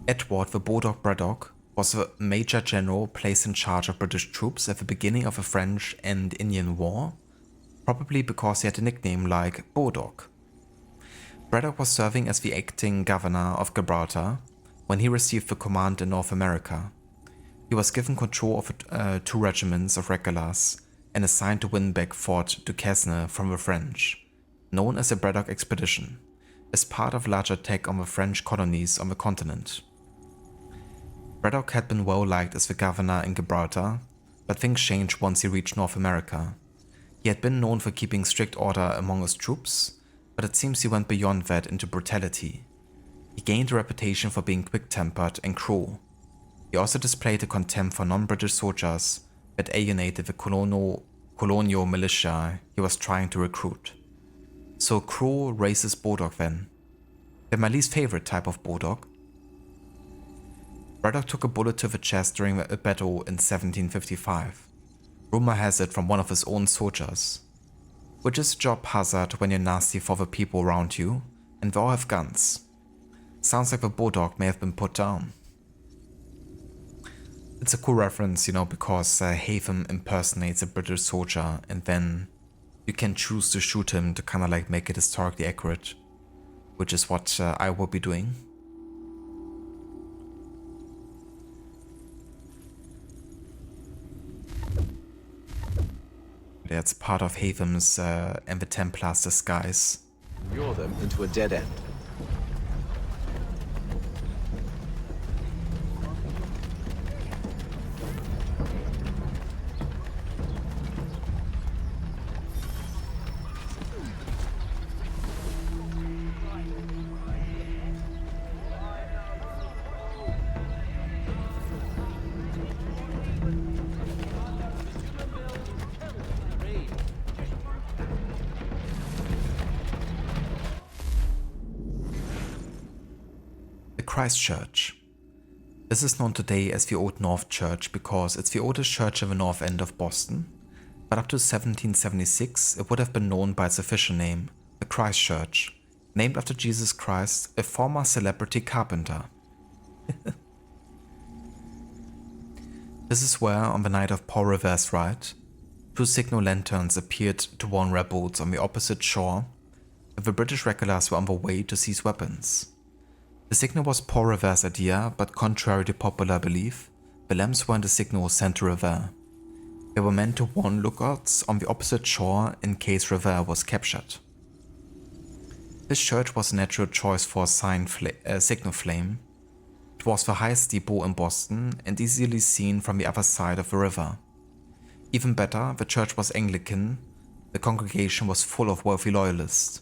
Edward the Bulldog Braddock was a major general placed in charge of British troops at the beginning of the French and Indian War, probably because he had a nickname like Bulldog. Braddock was serving as the acting governor of Gibraltar when he received the command in North America. He was given control of 2 regiments of regulars and assigned to win back Fort Duquesne from the French, known as the Braddock Expedition, as part of a larger attack on the French colonies on the continent. Braddock had been well liked as the governor in Gibraltar, but things changed once he reached North America. He had been known for keeping strict order among his troops, but it seems he went beyond that into brutality. He gained a reputation for being quick-tempered and cruel. He also displayed a contempt for non-British soldiers that alienated the colonial militia he was trying to recruit. So a cruel, racist bulldog then. They're my least favorite type of bulldog. Braddock took a bullet to the chest during a battle in 1755. Rumor has it from one of his own soldiers. Which is a job hazard when you're nasty for the people around you, and they all have guns. Sounds like the bulldog may have been put down. It's a cool reference, you know, because Hatham impersonates a British soldier and then you can choose to shoot him to kind of like make it historically accurate, which is what I will be doing. That's part of Hatham's and the Templars disguise. Lure them into a dead end. Christ Church. This is known today as the Old North Church because it's the oldest church in the north end of Boston, but up to 1776 it would have been known by its official name, the Christ Church, named after Jesus Christ, a former celebrity carpenter. This is where, on the night of Paul Revere's ride, 2 signal lanterns appeared to warn rebels on the opposite shore that the British regulars were on their way to seize weapons. The signal was Paul Revere's idea, but contrary to popular belief, the lamps weren't a signal sent to Revere. They were meant to warn lookouts on the opposite shore in case Revere was captured. This church was a natural choice for a signal flame. It was the highest depot in Boston and easily seen from the other side of the river. Even better, the church was Anglican. The congregation was full of wealthy loyalists.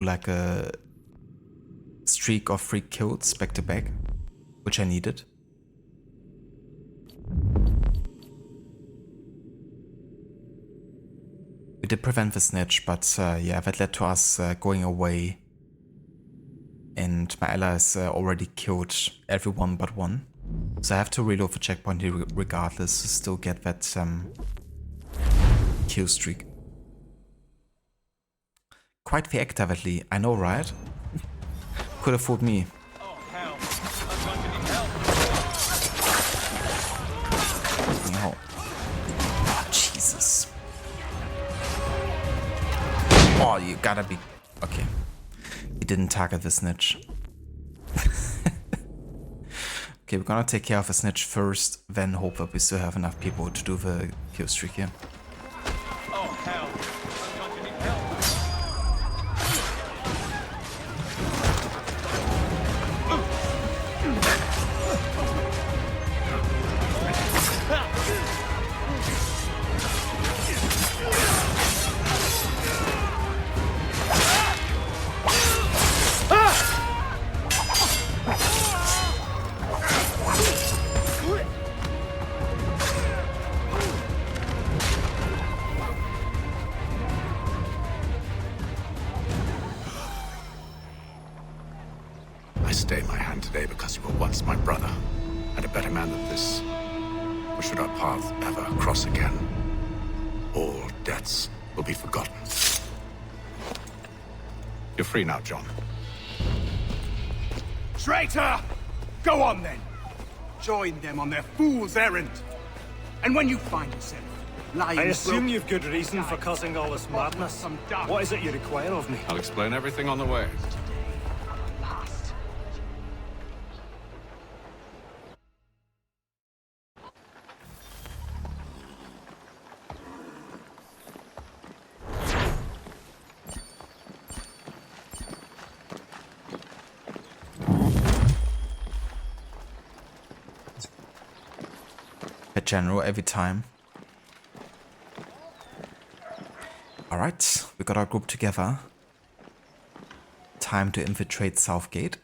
like a streak of 3 kills back to back, which I needed. We did prevent the snitch, but yeah, that led to us going away. And my allies already killed everyone but one. So I have to reload the checkpoint here regardless to still get that kill streak. Quite the act, evidently. I know, right? Could have fooled me. No. Oh, Jesus. Oh, you gotta be... Okay. He didn't target the snitch. Okay, we're gonna take care of the snitch first, then hope that we still have enough people to do the kill streak here. I stayed my hand today because you were once my brother, and a better man than this. Or should our paths ever cross again, all debts will be forgotten. You're free now, John. Traitor! Go on then. Join them on their fool's errand. And when you find yourself lying... I assume you've good reason for causing all this madness. What is it you require of me? I'll explain everything on the way. General every time. Alright, we got our group together. Time to infiltrate Southgate.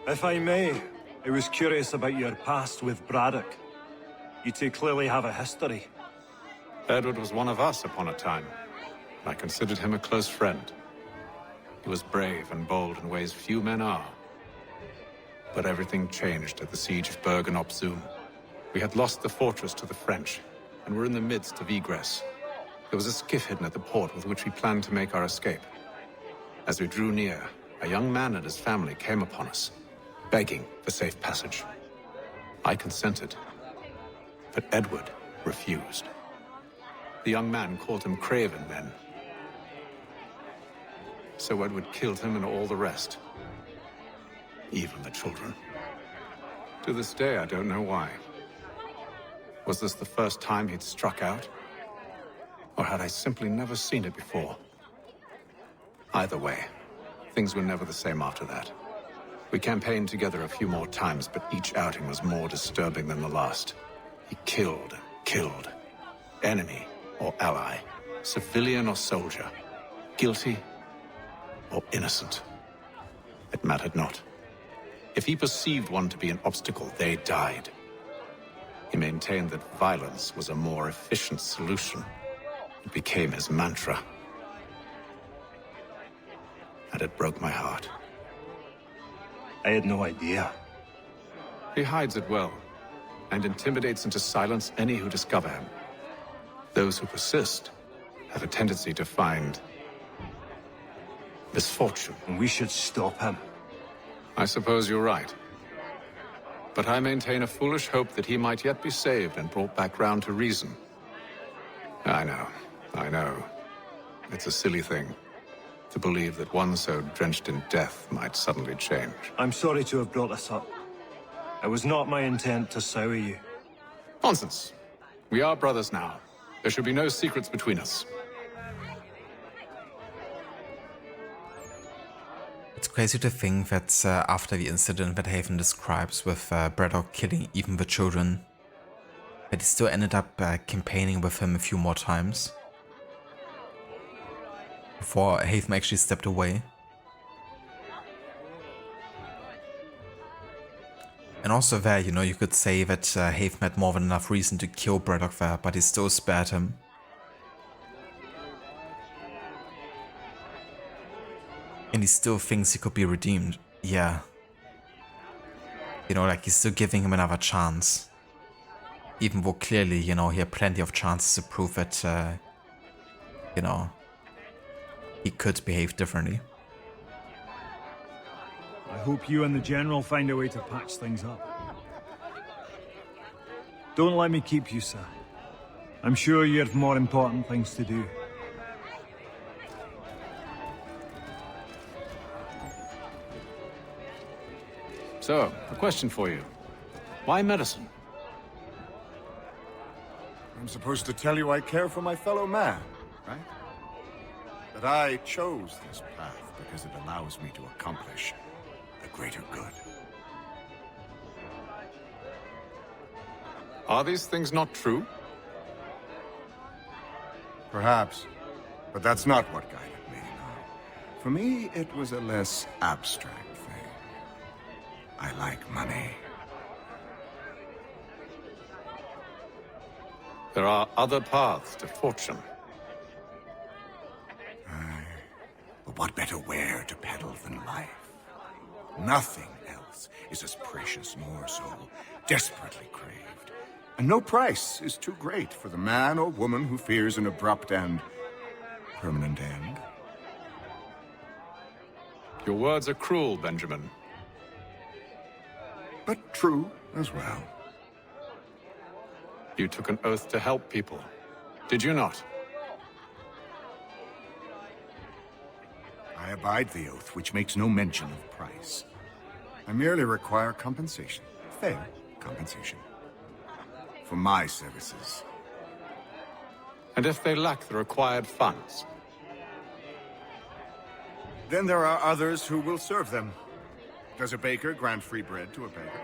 If I may, I was curious about your past with Braddock. You two clearly have a history. Edward was one of us upon a time. I considered him a close friend. He was brave and bold in ways few men are. But everything changed at the siege of Bergen op Zoom. We had lost the fortress to the French, and were in the midst of egress. There was a skiff hidden at the port with which we planned to make our escape. As we drew near, a young man and his family came upon us, begging for safe passage. I consented, but Edward refused. The young man called him Craven then. So Edward killed him and all the rest, even the children. To this day, I don't know why. Was this the first time he'd struck out? Or had I simply never seen it before? Either way, things were never the same after that. We campaigned together a few more times, but each outing was more disturbing than the last. He killed and killed. Enemy or ally, civilian or soldier, guilty or innocent. It mattered not. If he perceived one to be an obstacle, they died. He maintained that violence was a more efficient solution. It became his mantra. And it broke my heart. I had no idea. He hides it well, and intimidates into silence any who discover him. Those who persist have a tendency to find misfortune. We should stop him. I suppose you're right. But I maintain a foolish hope that he might yet be saved and brought back round to reason. I know. It's a silly thing to believe that one so drenched in death might suddenly change. I'm sorry to have brought this up. It was not my intent to sour you. Nonsense. We are brothers now. There should be no secrets between us. It's crazy to think that after the incident that Haven describes with Braddock killing even the children, that he still ended up campaigning with him a few more times before Haven actually stepped away. And also there, you know, you could say that Haven had more than enough reason to kill Braddock there, but he still spared him. And he still thinks he could be redeemed. Yeah. You know, like he's still giving him another chance. Even though clearly, you know, he had plenty of chances to prove that, you know, he could behave differently. I hope you and the General find a way to patch things up. Don't let me keep you, sir. I'm sure you have more important things to do. So, a question for you. Why medicine? I'm supposed to tell you I care for my fellow man, right? That I chose this path because it allows me to accomplish the greater good. Are these things not true? Perhaps, but that's not what guided me, no. For me, it was a less abstract thing. I like money. There are other paths to fortune. But what better ware to peddle than life? Nothing else is as precious nor so desperately craved. And no price is too great for the man or woman who fears an abrupt and permanent end. Your words are cruel, Benjamin. But true as well. You took an oath to help people, did you not? I abide the oath, which makes no mention of price. I merely require compensation, fair compensation, for my services. And if they lack the required funds? Then there are others who will serve them. Does a baker grant free bread to a beggar?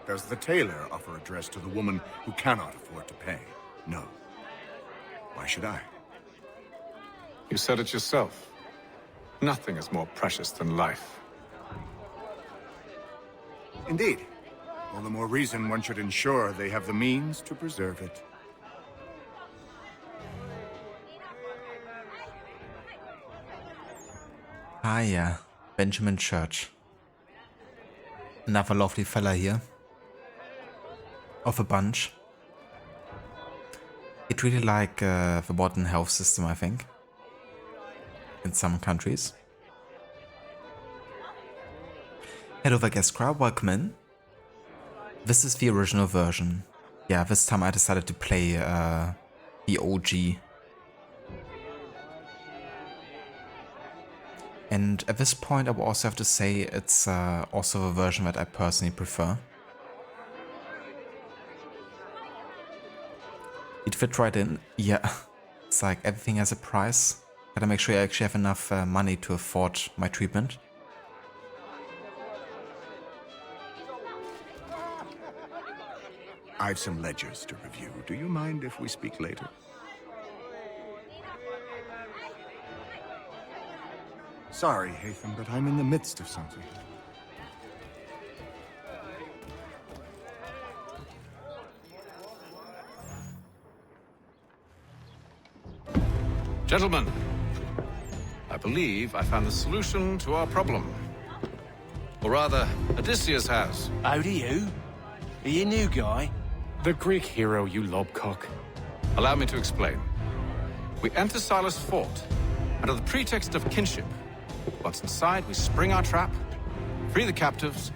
Does the tailor offer a dress to the woman who cannot afford to pay? No. Why should I? You said it yourself. Nothing is more precious than life. Indeed. All the more reason one should ensure they have the means to preserve it. Ah yeah, Benjamin Church. Another lovely fella here. Of a bunch. He'd really like the modern health system, I think. In some countries. Hello there, guest crowd, welcome in. This is the original version. Yeah, this time I decided to play the OG. And at this point I will also have to say it's also a version that I personally prefer. It fit right in. Yeah, it's like everything has a price. Gotta make sure I actually have enough money to afford my treatment. I've some ledgers to review. Do you mind if we speak later? Sorry, Hatham, but I'm in the midst of something. Gentlemen, I believe I found the solution to our problem. Or rather, Odysseus has. Oh, do you? Are you a new guy? The Greek hero, you lobcock. Allow me to explain. We enter Silas' fort, under the pretext of kinship. Once inside, we spring our trap, free the captives,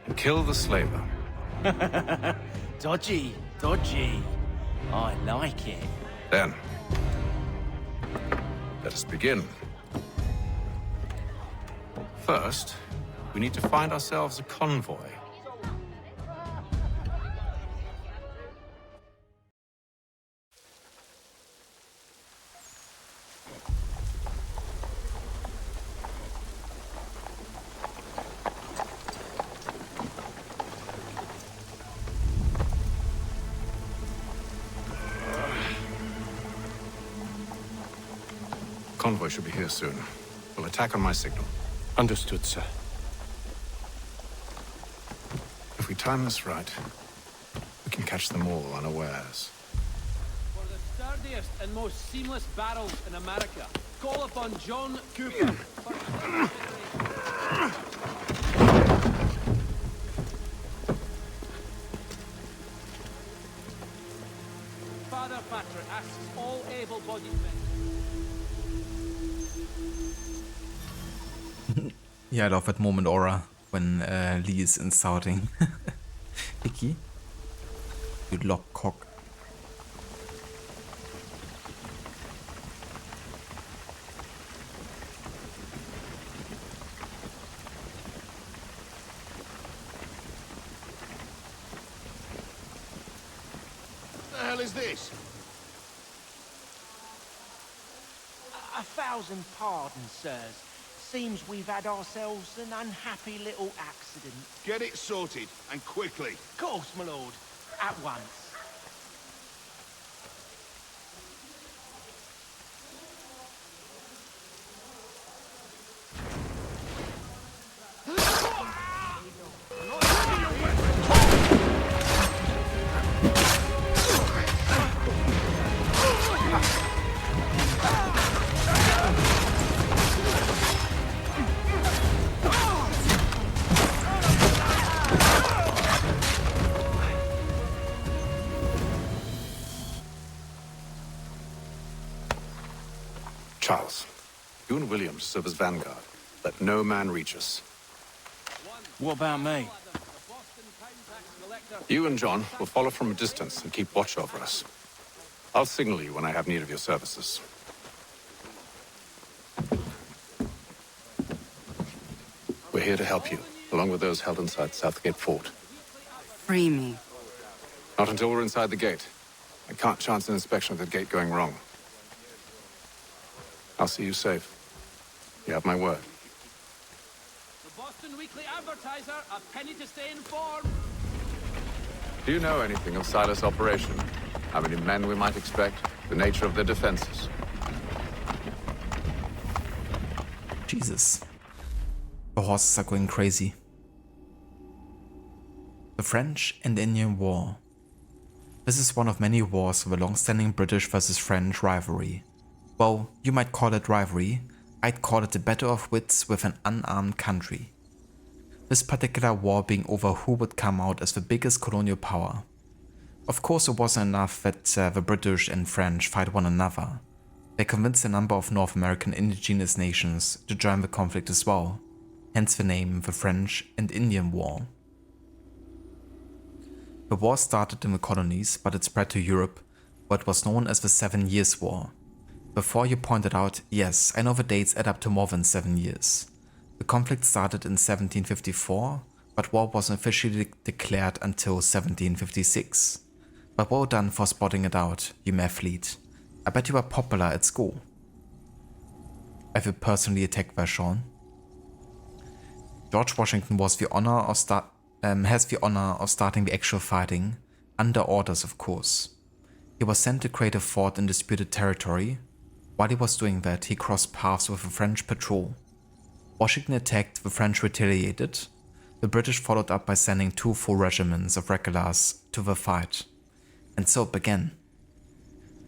and kill the slaver. Dodgy, dodgy. I like it. Then, let us begin. First, we need to find ourselves a convoy. convoy should be here soon. We'll attack on my signal. Understood, sir. If we time this right, we can catch them all unawares. For the sturdiest and most seamless barrels in America, call upon John Cooper. Father Patrick asks all able-bodied men. Yeah, I love that moment, Aura, when Lee is insulting Vicky. You lockcock. The hell is this? 1,000 pardons, sirs. Seems we've had ourselves an unhappy little accident. Get it sorted, and quickly. Of course, my lord. At once. Charles, you and William serve as vanguard. Let no man reach us. What about me? You and John will follow from a distance and keep watch over us. I'll signal you when I have need of your services. We're here to help you, along with those held inside Southgate Fort. Free me. Not until we're inside the gate. I can't chance an inspection of the gate going wrong. I'll see you safe. You have my word. The Boston Weekly Advertiser, a penny to stay informed. Do you know anything of Silas' operation? How many men we might expect? The nature of their defenses? Jesus. The horses are going crazy. The French and Indian War. This is one of many wars of a long-standing British versus French rivalry. Well, you might call it rivalry. I'd call it a battle of wits with an unarmed country. This particular war being over who would come out as the biggest colonial power. Of course, it wasn't enough that the British and French fight one another. They convinced a number of North American indigenous nations to join the conflict as well, hence the name the French and Indian War. The war started in the colonies, but it spread to Europe, what was known as the 7 Years' War. Before you pointed out, yes, I know the dates add up to more than 7 years. The conflict started in 1754, but war wasn't officially declared until 1756. But well done for spotting it out, you mathlete. I bet you were popular at school. I will personally attack Vashon. George Washington has the honor of starting the actual fighting, under orders of course. He was sent to create a fort in disputed territory. While he was doing that, he crossed paths with a French patrol. Washington attacked, the French retaliated. The British followed up by sending 2 full regiments of regulars to the fight. And so it began.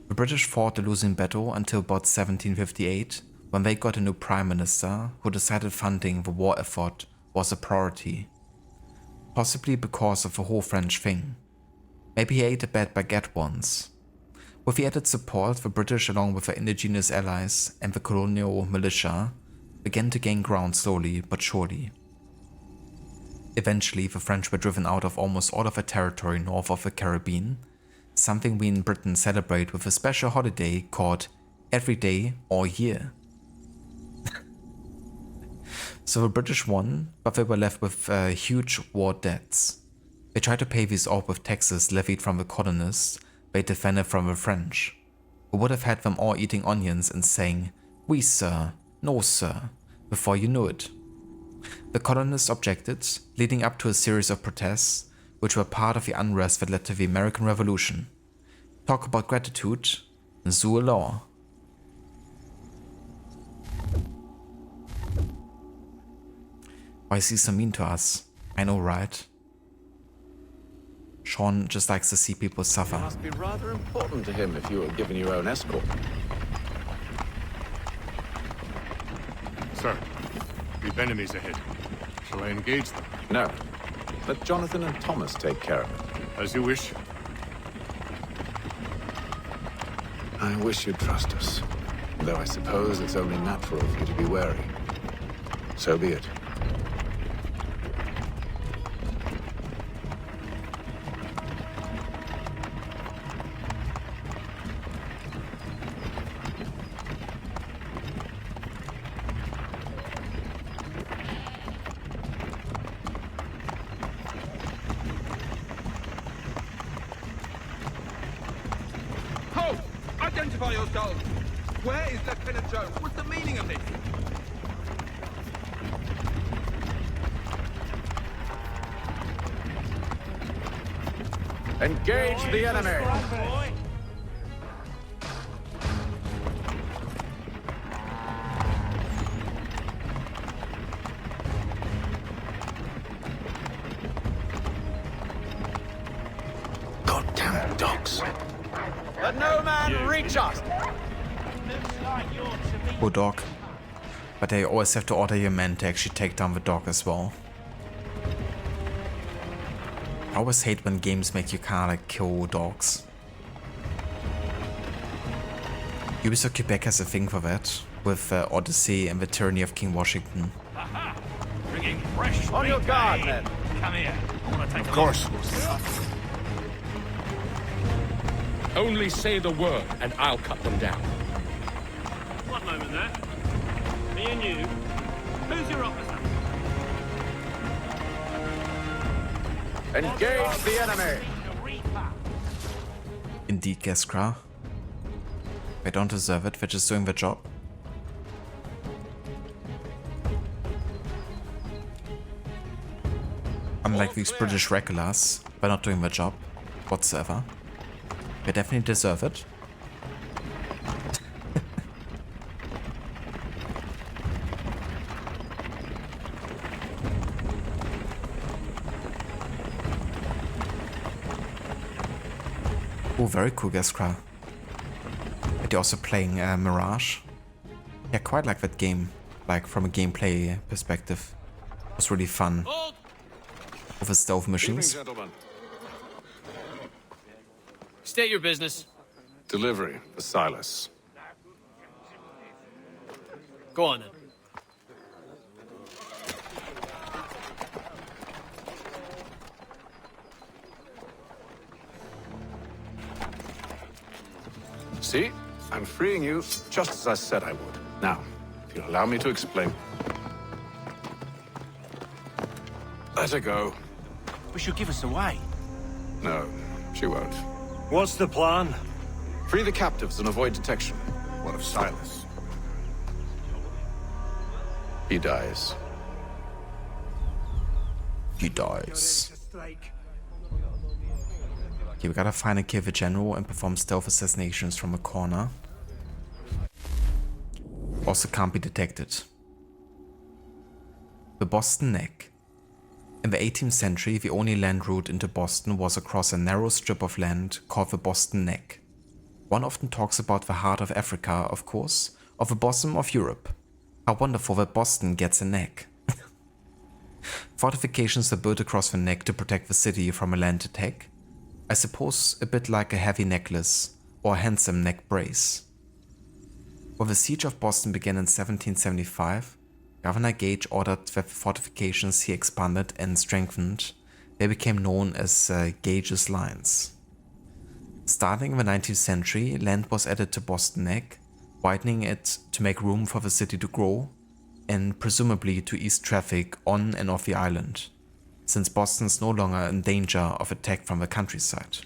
The British fought a losing battle until about 1758, when they got a new prime minister who decided funding the war effort was a priority. Possibly because of the whole French thing. Maybe he ate a bad baguette once. With the added support, the British along with their indigenous allies and the colonial militia began to gain ground slowly but surely. Eventually, the French were driven out of almost all of their territory north of the Caribbean, something we in Britain celebrate with a special holiday called Every Day All Year. So the British won, but they were left with huge war debts. They tried to pay these off with taxes levied from the colonists they defended from the French, who would have had them all eating onions and saying, "Oui sir, no sir," before you knew it. The colonists objected, leading up to a series of protests, which were part of the unrest that led to the American Revolution. Talk about gratitude, Zulu law. Why is he so mean to us? I know, right? Sean just likes to see people suffer. It must be rather important to him if you were given your own escort. Sir, we've enemies ahead. Shall I engage them? No. Let Jonathan and Thomas take care of it. As you wish. I wish you'd trust us. Though I suppose it's only natural for you to be wary. So be it. Halt! Identify yourselves! Where is Lieutenant Jones? What's the meaning of this? Engage the enemy! Goddamn dogs. Let no man reach us! Poor dog. But they always have to order your men to actually take down the dog as well. I always hate when games make you kinda like kill dogs. Ubisoft Quebec has a thing for that, with Odyssey and the Tyranny of King Washington. Aha! Bringing fresh On your meat, guard, eh? men. Come here. I want to take Of course. Only say the word and I'll cut them down. One moment there. Me and you. Who's your officer? Engage the enemy! Indeed, Geskra. They don't deserve it, they're just doing their job. Unlike these British regulars, they're not doing their job whatsoever. They definitely deserve it. Oh, very cool, Geskra. But you're also playing Mirage. Yeah, quite like that game. Like, from a gameplay perspective. It was really fun. With the stealth missions. Evening, gentlemen. State your business. Delivery for Silas. Go on then. See? I'm freeing you just as I said I would. Now, if you'll allow me to explain. Let her go. But she'll give us away. No, she won't. What's the plan? Free the captives and avoid detection. What of Silas? He dies. He dies. Okay, we gotta find and kill the general and perform stealth assassinations from a corner. Also can't be detected. The Boston Neck. In the 18th century, the only land route into Boston was across a narrow strip of land called the Boston Neck. One often talks about the heart of Africa, of course, or the bosom of Europe. How wonderful that Boston gets a neck. Fortifications were built across the neck to protect the city from a land attack. I suppose a bit like a heavy necklace or a handsome neck brace. When the siege of Boston began in 1775, Governor Gage ordered that the fortifications he expanded and strengthened. They became known as Gage's Lines. Starting in the 19th century, land was added to Boston Neck, widening it to make room for the city to grow, and presumably to ease traffic on and off the island, since Boston is no longer in danger of attack from the countryside.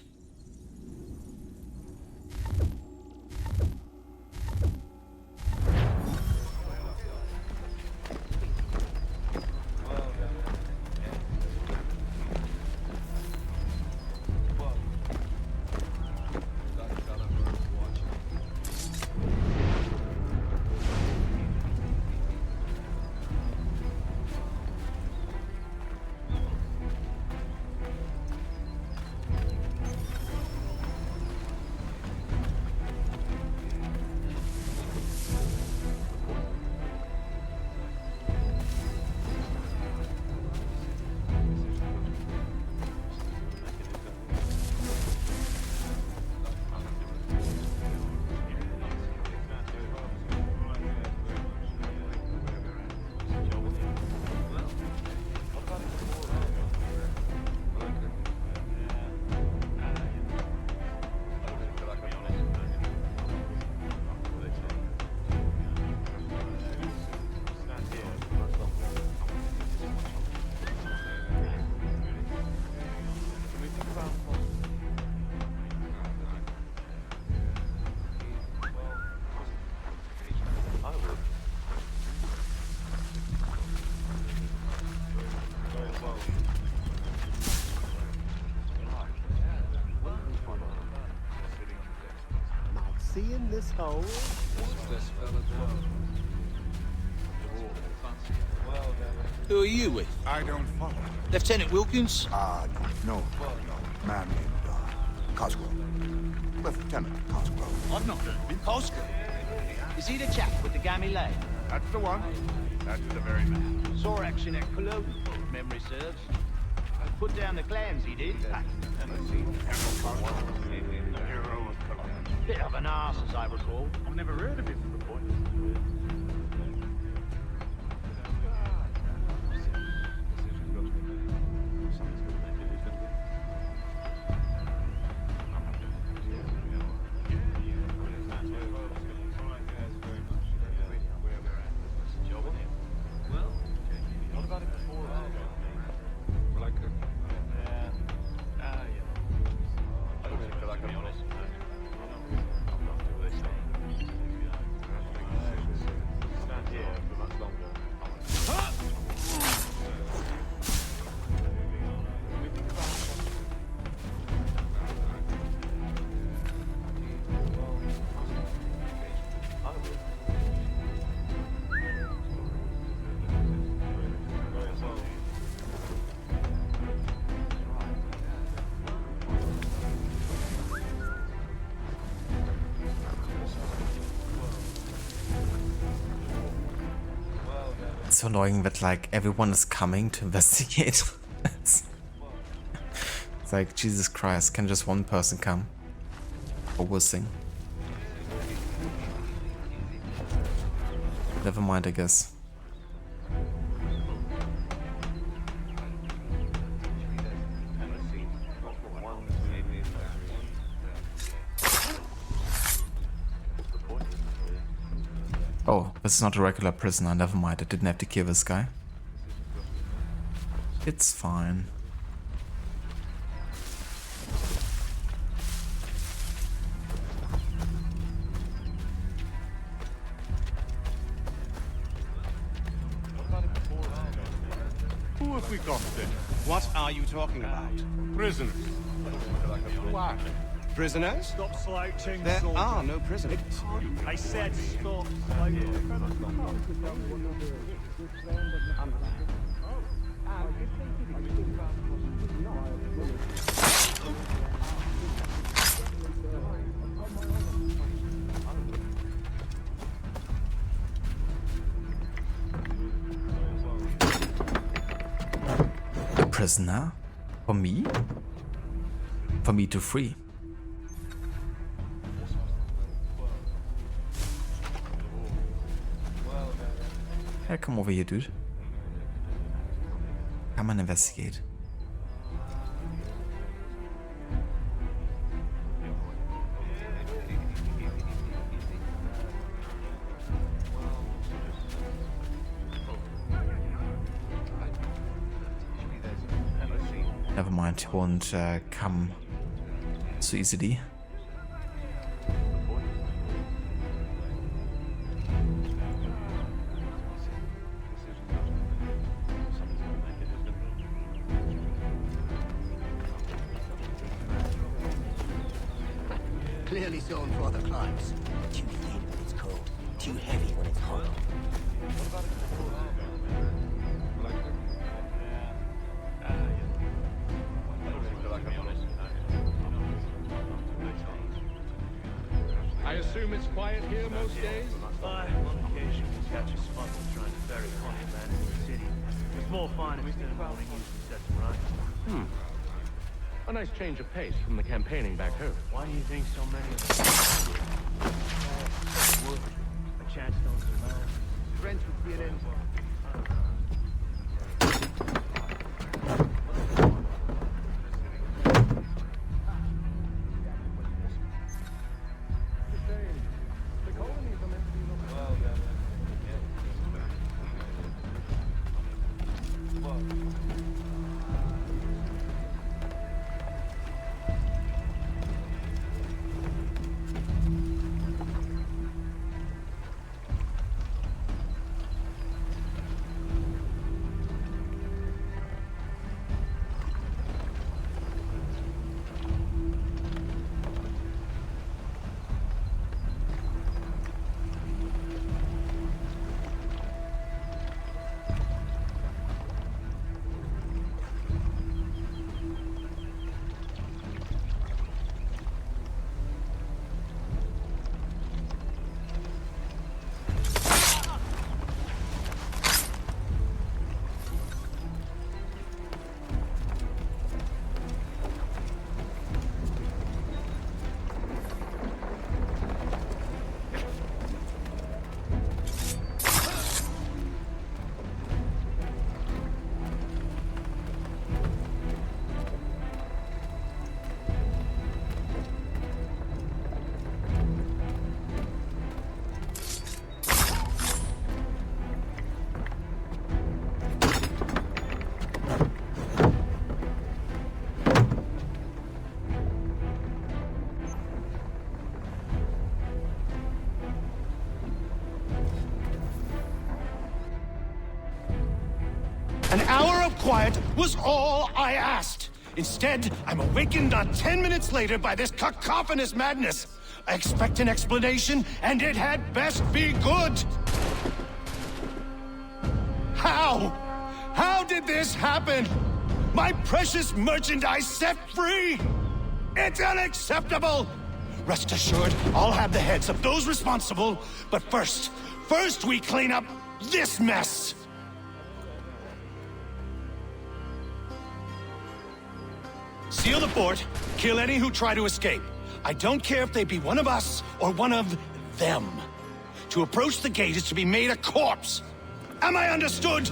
seeing this hole? Who are you with? I don't follow. Lieutenant Wilkins? No. Man named Cosgrove. Lieutenant Cosgrove. I've not heard of him. Cosgrove? Is he the chap with the gammy leg? That's the one. That's the very man. Saw action at Cologne, if memory serves. Put down the clams, he did. Bit of an arse, as I recall. I've never heard of him before. It's so annoying that like everyone is coming to investigate. It's like, Jesus Christ, can just one person come? Or wussing. Never mind, I guess. Oh, this is not a regular prisoner, never mind, I didn't have to kill this guy. It's fine. Who have we got then? What are you talking about? Prisoners. Who are they? Prisoners? Stop slouching. There are no prisoners. I said stop slouching. A prisoner? For me? For me to free? Yeah, come over here, dude. Come and investigate. Never mind, he won't come so easily. Clearly zoned for other climbs. Too thin when it's cold, too heavy when it's hot. I assume it's quiet here most days? On occasion, we catch a spot trying to bury contraband in the city. It's more fun if the morning usually sets right. A nice change of pace from the campaigning back home. Why do you think so many of us would? A chance don't survive. Friends would get in. An hour of quiet was all I asked. Instead, I'm awakened not 10 minutes later by this cacophonous madness. I expect an explanation, and it had best be good. How? How did this happen? My precious merchandise set free? It's unacceptable! Rest assured, I'll have the heads of those responsible, but first we clean up this mess! Seal the fort, kill any who try to escape. I don't care if they be one of us or one of them. To approach the gate is to be made a corpse. Am I understood?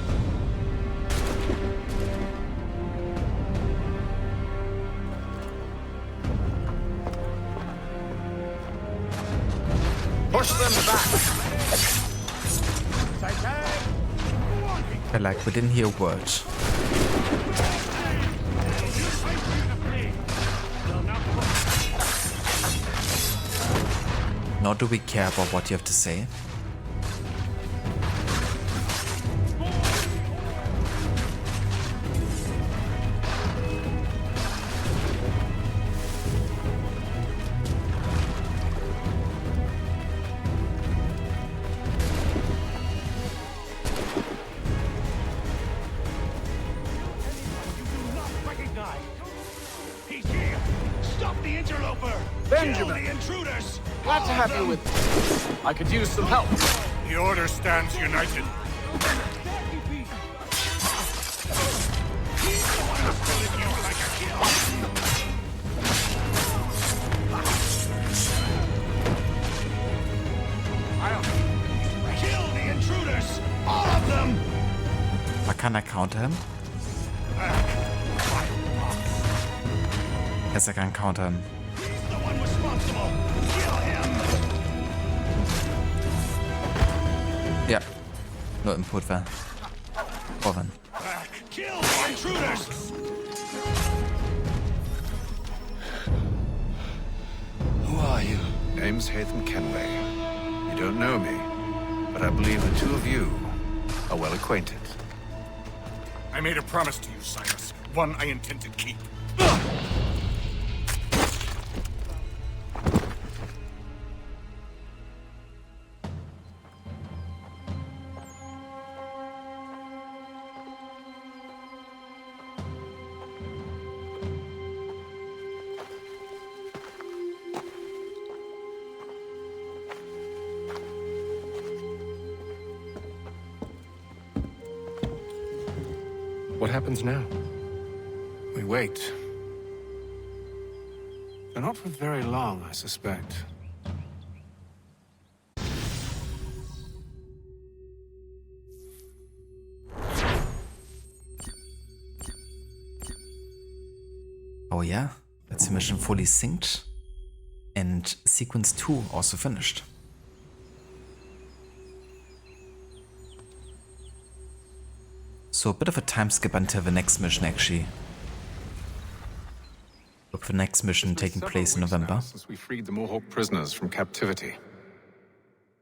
Push them back! I like we didn't hear a word. Nor do we care about what you have to say. Benjamin! The intruders! Glad to have you with me. I could use some help. The Order stands united. I'll kill the intruders! All of them! But can I counter him? Guess I can counter him. Ja, nur Input war. Vorwand. Kill the intruders! Who are you? Name's Hatham Kenway. You don't know me, but I believe the two of you are well acquainted. I made a promise to you, Cyrus. One I intend to keep. What happens now? We wait. But not for very long, I suspect. Oh yeah, that's the mission fully synced. And sequence 2 also finished. So a bit of a time skip until the next mission actually. With the next mission taking place in November. Since we freed the Mohawk prisoners from captivity.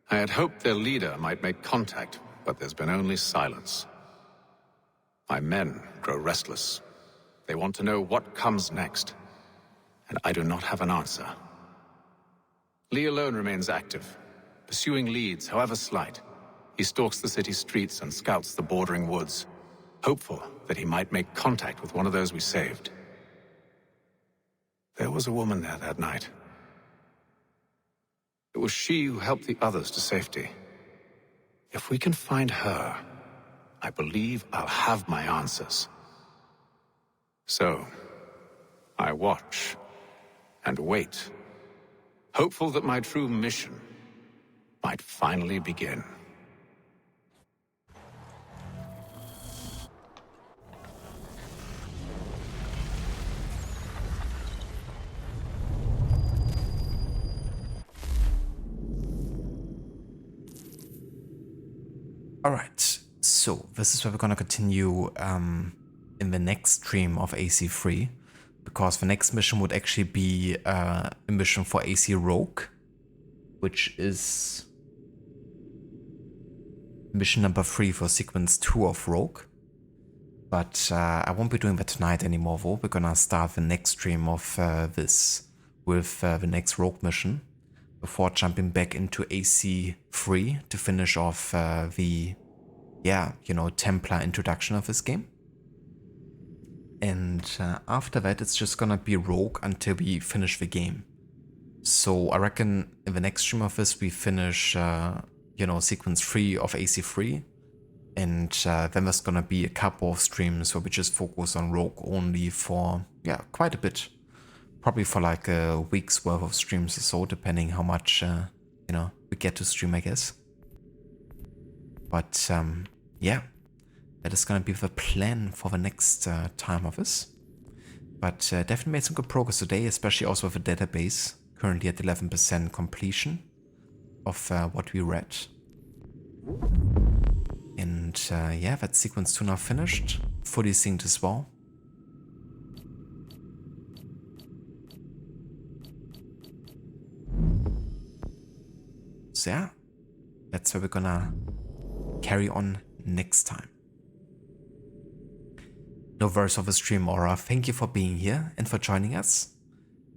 I had hoped their leader might make contact, but there's been only silence. My men grow restless. They want to know what comes next, and I do not have an answer. Lee alone remains active, pursuing leads, however slight. He stalks the city streets and scouts the bordering woods, hopeful that he might make contact with one of those we saved. There was a woman there that night. It was she who helped the others to safety. If we can find her, I believe I'll have my answers. So, I watch and wait, hopeful that my true mission might finally begin. Alright, so this is where we're gonna continue in the next stream of AC3, because the next mission would actually be a mission for AC Rogue, which is mission number 3 for sequence 2 of Rogue. But I won't be doing that tonight anymore though. We're gonna start the next stream of this with the next rogue mission before jumping back into AC3 to finish off the, yeah, you know, Templar introduction of this game. And after that it's just gonna be rogue until we finish the game. So I reckon in the next stream of this we finish, you know, sequence 3 of AC3. And then there's gonna be a couple of streams where we just focus on rogue only for, yeah, quite a bit. Probably for like a week's worth of streams or so, depending how much, you know, we get to stream, I guess. But yeah, that is gonna be the plan for the next time of this. But definitely made some good progress today, especially also with the database. Currently at 11% completion of what we read. And yeah, that sequence 2 now finished. Fully synced as well. So yeah, that's where we're gonna carry on next time. No worries of the stream, Aura. Thank you for being here and for joining us.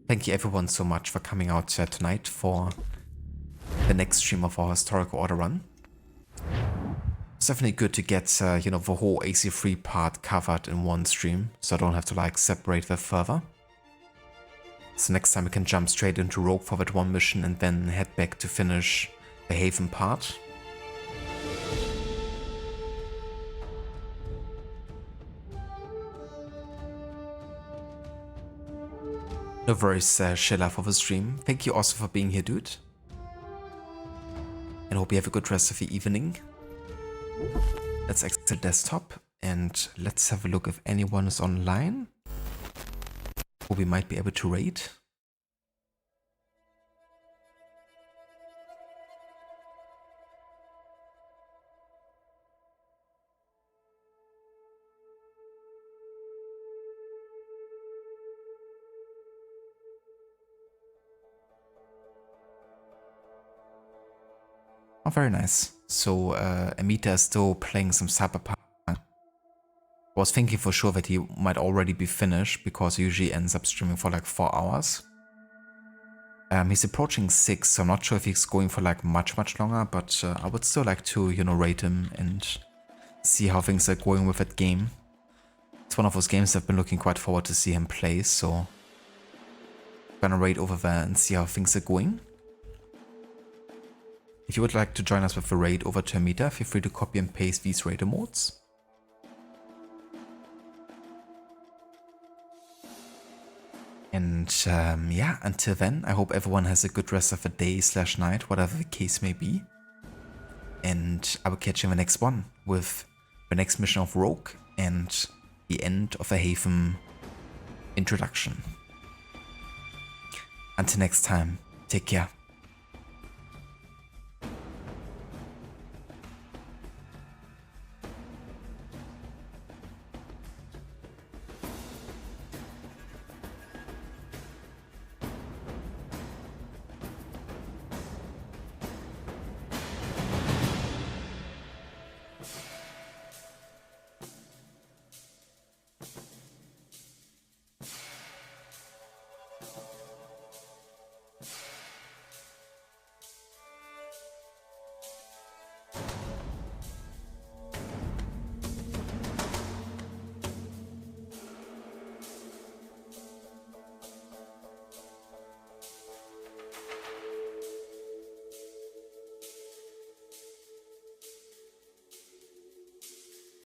Thank you everyone so much for coming out tonight for the next stream of our historical order run. It's definitely good to get, you know, the whole AC3 part covered in one stream, so I don't have to like separate that further. So next time we can jump straight into Rogue for that one mission and then head back to finish the Haven part. No worries, Sheila, for the stream. Thank you also for being here, dude. And hope you have a good rest of the evening. Let's exit desktop and let's have a look if anyone is online who we might be able to raid. Oh, very nice. So Amita is still playing some Cyberpunk. I was thinking for sure that he might already be finished because he usually ends up streaming for like 4 hours. He's approaching 6, so I'm not sure if he's going for like much longer, but I would still like to, you know, rate him and see how things are going with that game. It's one of those games I've been looking quite forward to see him play, so I'm gonna raid over there and see how things are going. If you would like to join us with the raid over to Amita, feel free to copy and paste these raider modes. And yeah, until then, I hope everyone has a good rest of the day / night, whatever the case may be. And I will catch you in the next one with the next mission of Rogue and the end of the Haven introduction. Until next time, take care.